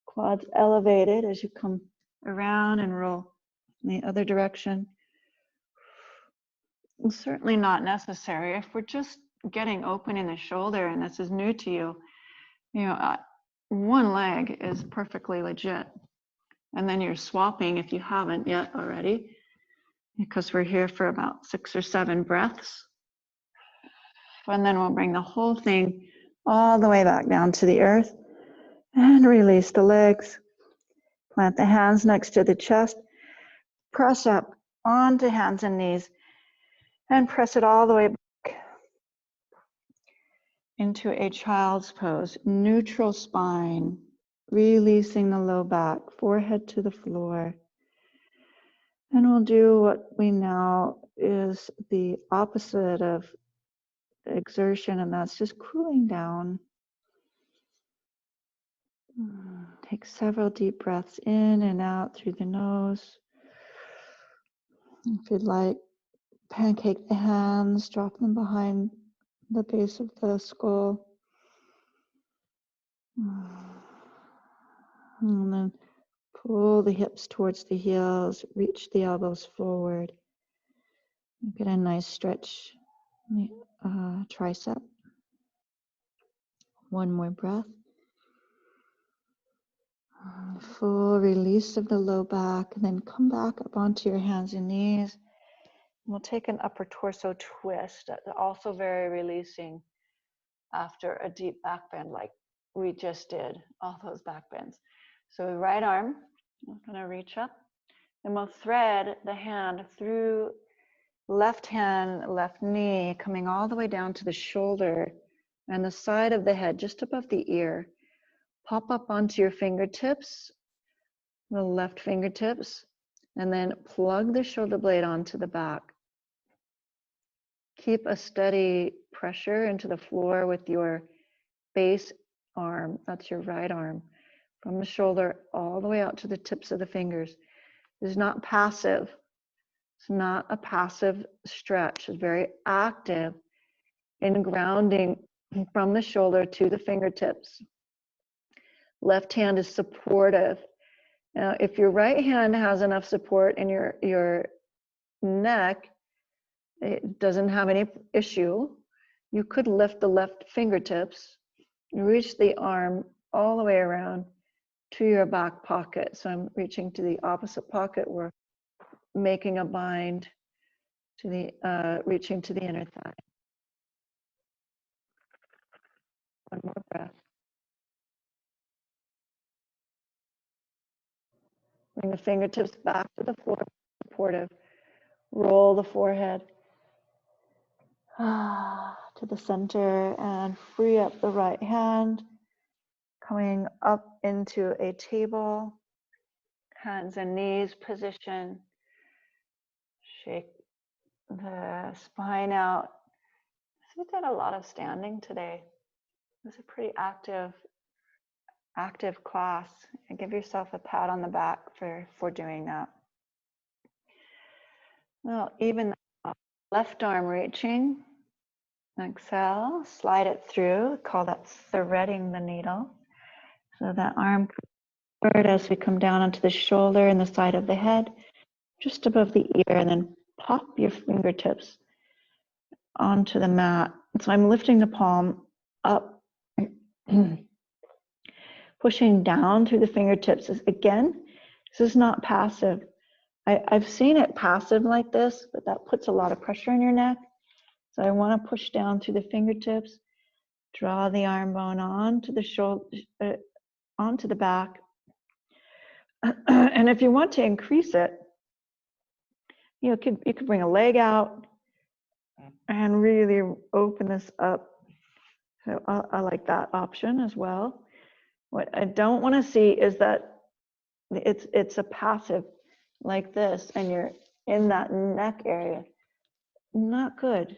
quads elevated as you come around and roll in the other direction. It's certainly not necessary. If we're just getting open in the shoulder and this is new to you, one leg is perfectly legit. And then you're swapping if you haven't yet already, because we're here for about 6 or 7 breaths. And then we'll bring the whole thing all the way back down to the earth and release the legs. Plant the hands next to the chest. Press up onto hands and knees and press it all the way back into a child's pose. Neutral spine, releasing the low back, forehead to the floor. And we'll do what we now is the opposite of exertion, and that's just cooling down. Take several deep breaths in and out through the nose. If you'd like, pancake the hands, drop them behind the base of the skull. And then pull the hips towards the heels, reach the elbows forward. Get a nice stretch in the tricep. One more breath. Full release of the low back, and then come back up onto your hands and knees. We'll take an upper torso twist, also very releasing after a deep back bend like we just did, all those back bends. So right arm, I'm going to reach up, and we'll thread the hand through left hand, left knee, coming all the way down to the shoulder and the side of the head, just above the ear. Pop up onto your fingertips, the left fingertips, and then plug the shoulder blade onto the back. Keep a steady pressure into the floor with your base arm, that's your right arm, from the shoulder all the way out to the tips of the fingers. This is not passive. It's not a passive stretch. It's very active in grounding from the shoulder to the fingertips. Left hand is supportive. Now, if your right hand has enough support in your neck, it doesn't have any issue, you could lift the left fingertips, reach the arm all the way around to your back pocket. So I'm reaching to the opposite pocket. We're making a bind to the, reaching to the inner thigh. One more breath. Bring the fingertips back to the floor, supportive. Roll the forehead to the center and free up the right hand, coming up into a table, hands and knees position. Shake the spine out. So we did a lot of standing today. It was a pretty active class. And give yourself a pat on the back for doing that. Well, even left arm reaching. Exhale, slide it through. Call that threading the needle. So that arm forward as we come down onto the shoulder and the side of the head, just above the ear, and then pop your fingertips onto the mat. So I'm lifting the palm up, pushing down through the fingertips. Again, this is not passive. I've seen it passive like this, but that puts a lot of pressure on your neck. So I want to push down through the fingertips, draw the arm bone onto the shoulder, onto the back. And if you want to increase it, you could bring a leg out, and really open this up. So I like that option as well. What I don't want to see is that it's a passive like this, and you're in that neck area. Not good.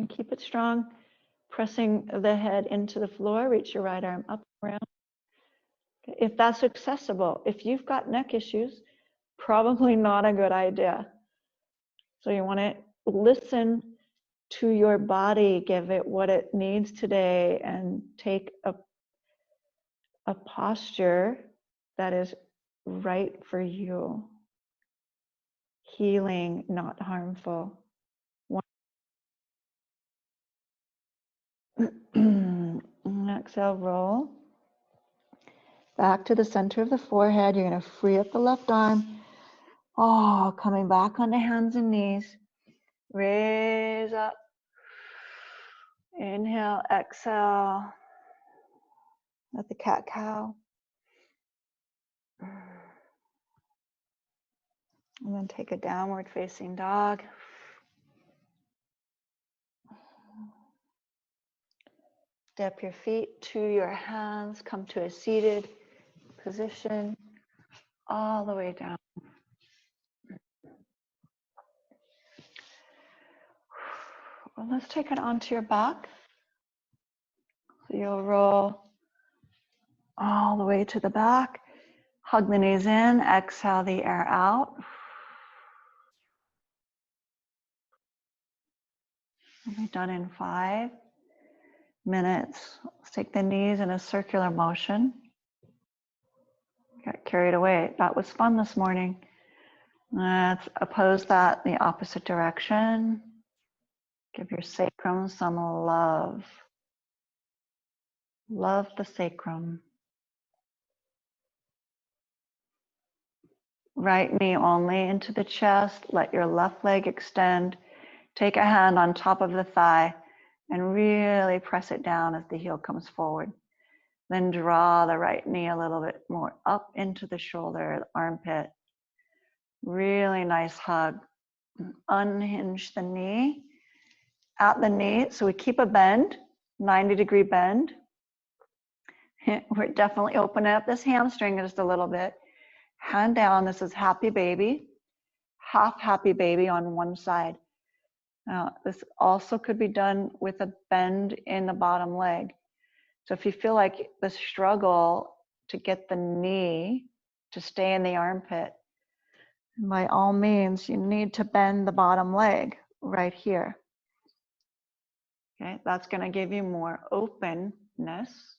Keep it strong, pressing the head into the floor. Reach your right arm up around. If that's accessible. If you've got neck issues, probably not a good idea. So you want to listen to your body, give it what it needs today, and take a posture that is right for you. Healing, not harmful. Exhale, roll. Back to the center of the forehead. You're going to free up the left arm. Oh, coming back onto hands and knees. Raise up. Inhale, exhale. Let the cat cow. And then take a downward facing dog. Step your feet to your hands. Come to a seated position all the way down. Well, let's take it onto your back. So you'll roll all the way to the back. Hug the knees in. Exhale the air out. We'll be done in 5 minutes. Let's take the knees in a circular motion. Got carried away. That was fun this morning. Let's oppose that in the opposite direction. Give your sacrum some love. Love the sacrum. Right knee only into the chest. Let your left leg extend. Take a hand on top of the thigh and really press it down as the heel comes forward. Then draw the right knee a little bit more up into the shoulder, the armpit. Really nice hug. Unhinge the knee. At the knee, so we keep a bend, 90-degree bend. We're definitely opening up this hamstring just a little bit. Hand down, this is happy baby. Half happy baby on one side. Now, this also could be done with a bend in the bottom leg. So if you feel like the struggle to get the knee to stay in the armpit, by all means, you need to bend the bottom leg right here. Okay, that's going to give you more openness,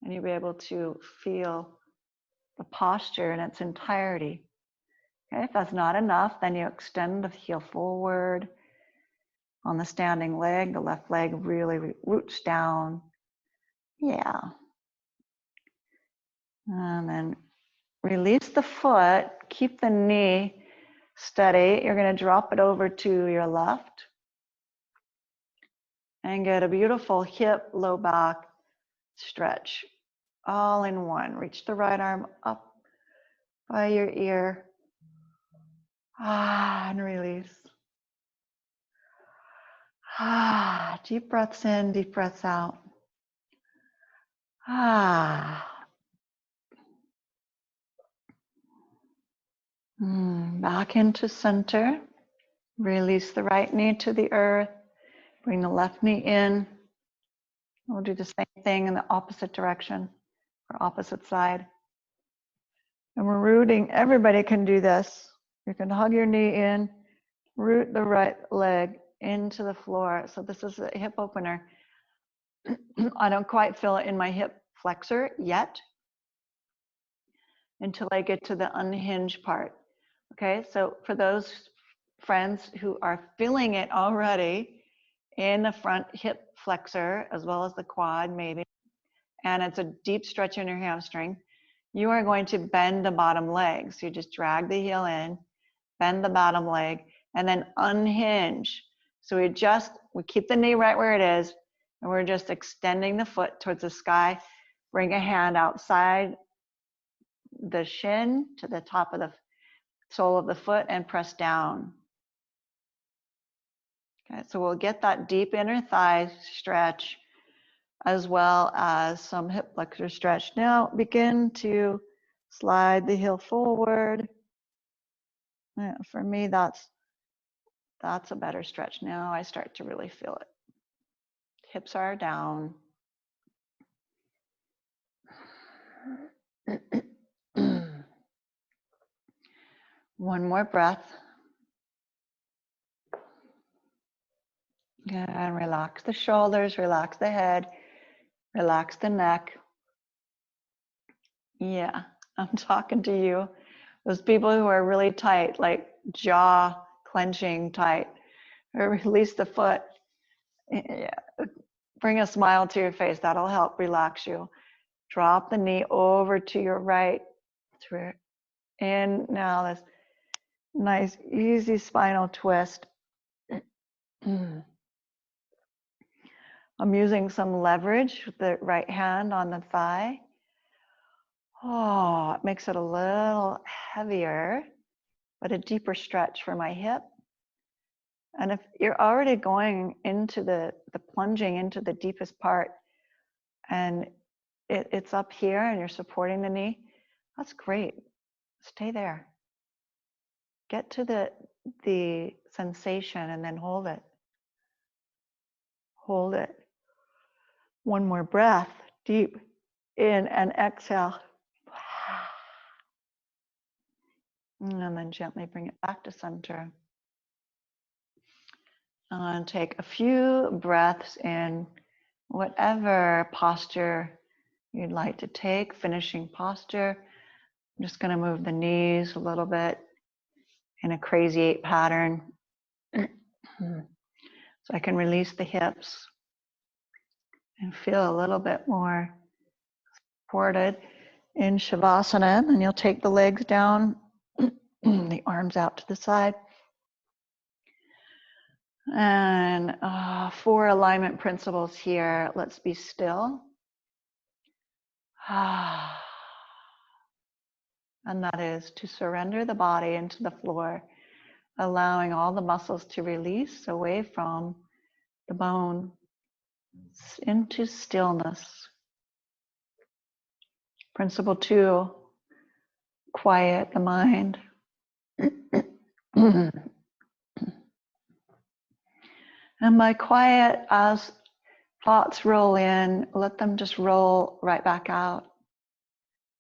and you'll be able to feel the posture in its entirety. Okay, if that's not enough, then you extend the heel forward on the standing leg. The left leg really roots down. Yeah. And then release the foot. Keep the knee steady. You're going to drop it over to your left. And get a beautiful hip, low back stretch. All in one. Reach the right arm up by your ear. And release. Deep breaths in, deep breaths out. Back into center. Release the right knee to the earth. Bring the left knee in. We'll do the same thing in the opposite direction or opposite side. And we're rooting. Everybody can do this. You can hug your knee in, root the right leg into the floor. So this is a hip opener. I don't quite feel it in my hip flexor yet until I get to the unhinged part. Okay, so for those friends who are feeling it already in the front hip flexor, as well as the quad maybe, and it's a deep stretch in your hamstring, you are going to bend the bottom leg. So you just drag the heel in, bend the bottom leg, and then unhinge. So we keep the knee right where it is, and we're just extending the foot towards the sky. Bring a hand outside the shin to the top of the sole of the foot and press down. Okay, so we'll get that deep inner thigh stretch as well as some hip flexor stretch. Now begin to slide the heel forward. Yeah, for me, that's a better stretch. Now I start to really feel it. Hips are down. One more breath. And relax the shoulders, relax the head, relax the neck. Yeah, I'm talking to you. Those people who are really tight, like jaw clenching tight, or release the foot. Yeah. Bring a smile to your face. That'll help relax you. Drop the knee over to your right. Through in now, this nice, easy spinal twist. I'm using some leverage with the right hand on the thigh. Oh, it makes it a little heavier, but a deeper stretch for my hip. And if you're already going into the plunging into the deepest part, and it's up here and you're supporting the knee, that's great. Stay there. Get to the sensation and then hold it. Hold it. One more breath, deep in and exhale. And then gently bring it back to center. And take a few breaths in whatever posture you'd like to take, finishing posture. I'm just going to move the knees a little bit in a crazy eight pattern. So I can release the hips and feel a little bit more supported in Shavasana. And you'll take the legs down, the arms out to the side. And 4 alignment principles here. Let's be still. And that is to surrender the body into the floor, allowing all the muscles to release away from the bone into stillness. Principle 2, quiet the mind. And by quiet, as thoughts roll in, let them just roll right back out.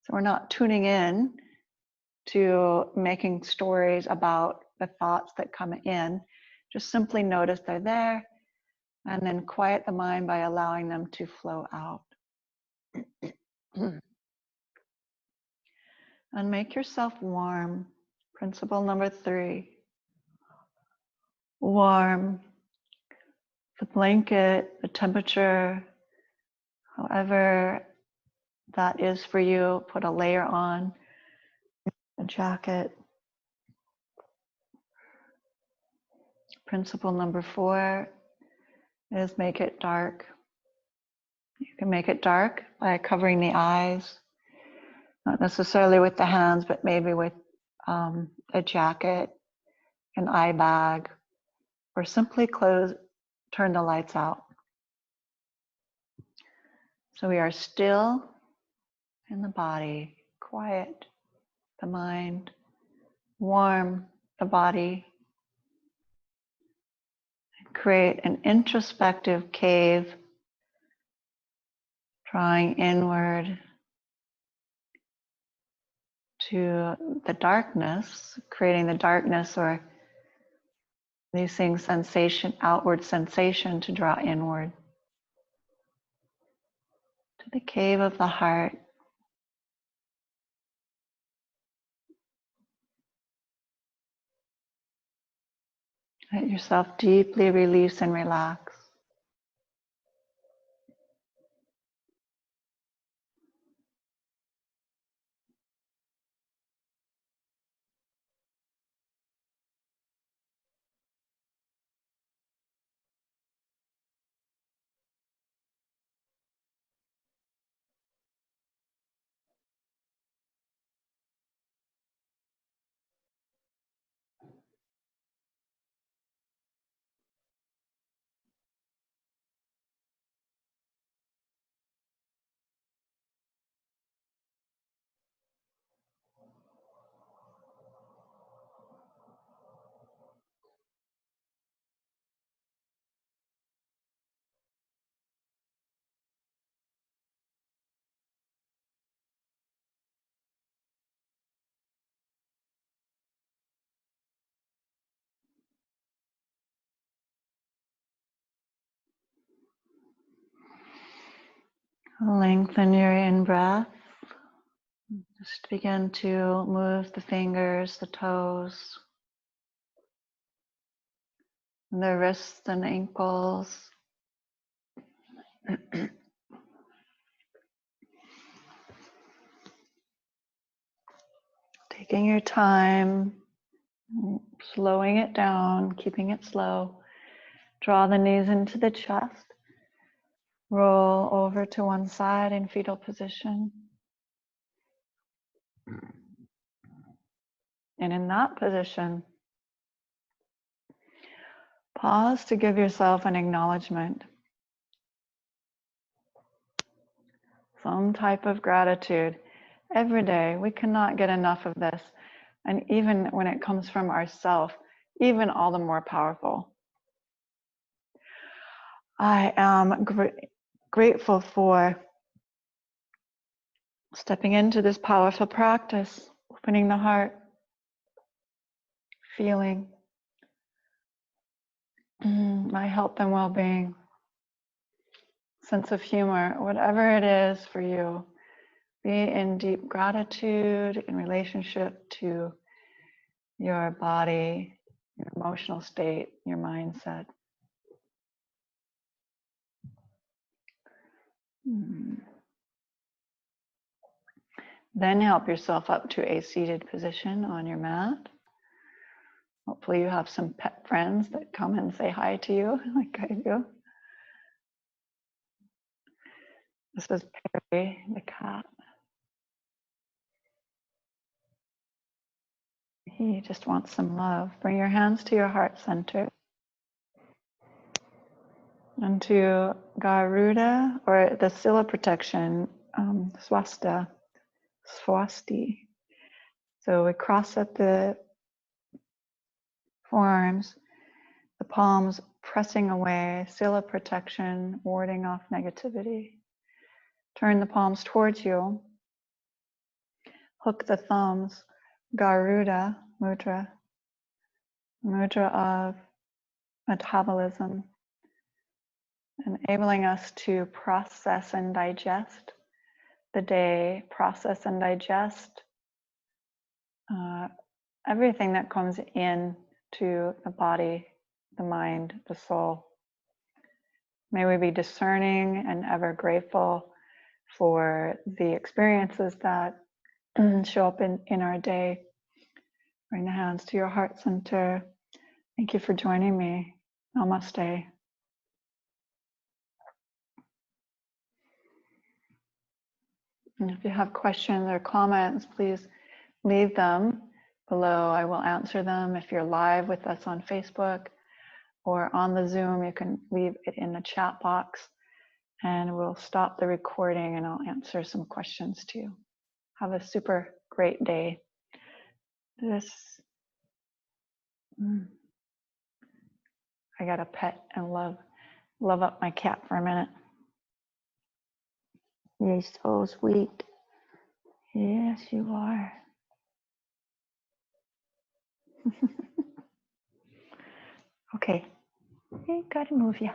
So we're not tuning in to making stories about the thoughts that come in. Just simply notice they're there, and then quiet the mind by allowing them to flow out. And make yourself warm. Principle number 3. Warm. The blanket, the temperature, however that is for you, put a layer on, a jacket. Principle number 4 is make it dark. You can make it dark by covering the eyes, not necessarily with the hands, but maybe with a jacket, an eye bag, or simply turn the lights out. So we are still in the body, quiet the mind, warm the body, and create an introspective cave, drawing inward to the darkness, creating the darkness or releasing sensation, outward sensation to draw inward to the cave of the heart. Let yourself deeply release and relax. Lengthen your in-breath. Just begin to move the fingers, the toes, the wrists and ankles. Taking your time, slowing it down, keeping it slow. Draw the knees into the chest. Roll over to one side in fetal position. And in that position, pause to give yourself an acknowledgement. Some type of gratitude. Every day, we cannot get enough of this. And even when it comes from ourselves, even all the more powerful. I am grateful for stepping into this powerful practice, opening the heart, feeling my health and well-being, sense of humor, whatever it is for you. Be in deep gratitude in relationship to your body, your emotional state, your mindset. Then help yourself up to a seated position on your mat. Hopefully you have some pet friends that come and say hi to you like I do. This is Perry, the cat. He just wants some love. Bring your hands to your heart center. And to Garuda, or the Sila protection, Swasti. So we cross at the forearms, the palms pressing away, Sila protection, warding off negativity. Turn the palms towards you. Hook the thumbs, Garuda mudra, mudra of metabolism, enabling us to process and digest the day, process and digest everything that comes in to the body, the mind, the soul. May we be discerning and ever grateful for the experiences that show up in our day. Bring the hands to your heart center. Thank you for joining me. Namaste. And if you have questions or comments, please leave them below. I will answer them. If you're live with us on Facebook or on the Zoom, you can leave it in the chat box and we'll stop the recording and I'll answer some questions too. Have a super great day. I got a pet and love up my cat for a minute. You're so sweet. Yes, you are. Okay, gotta move ya.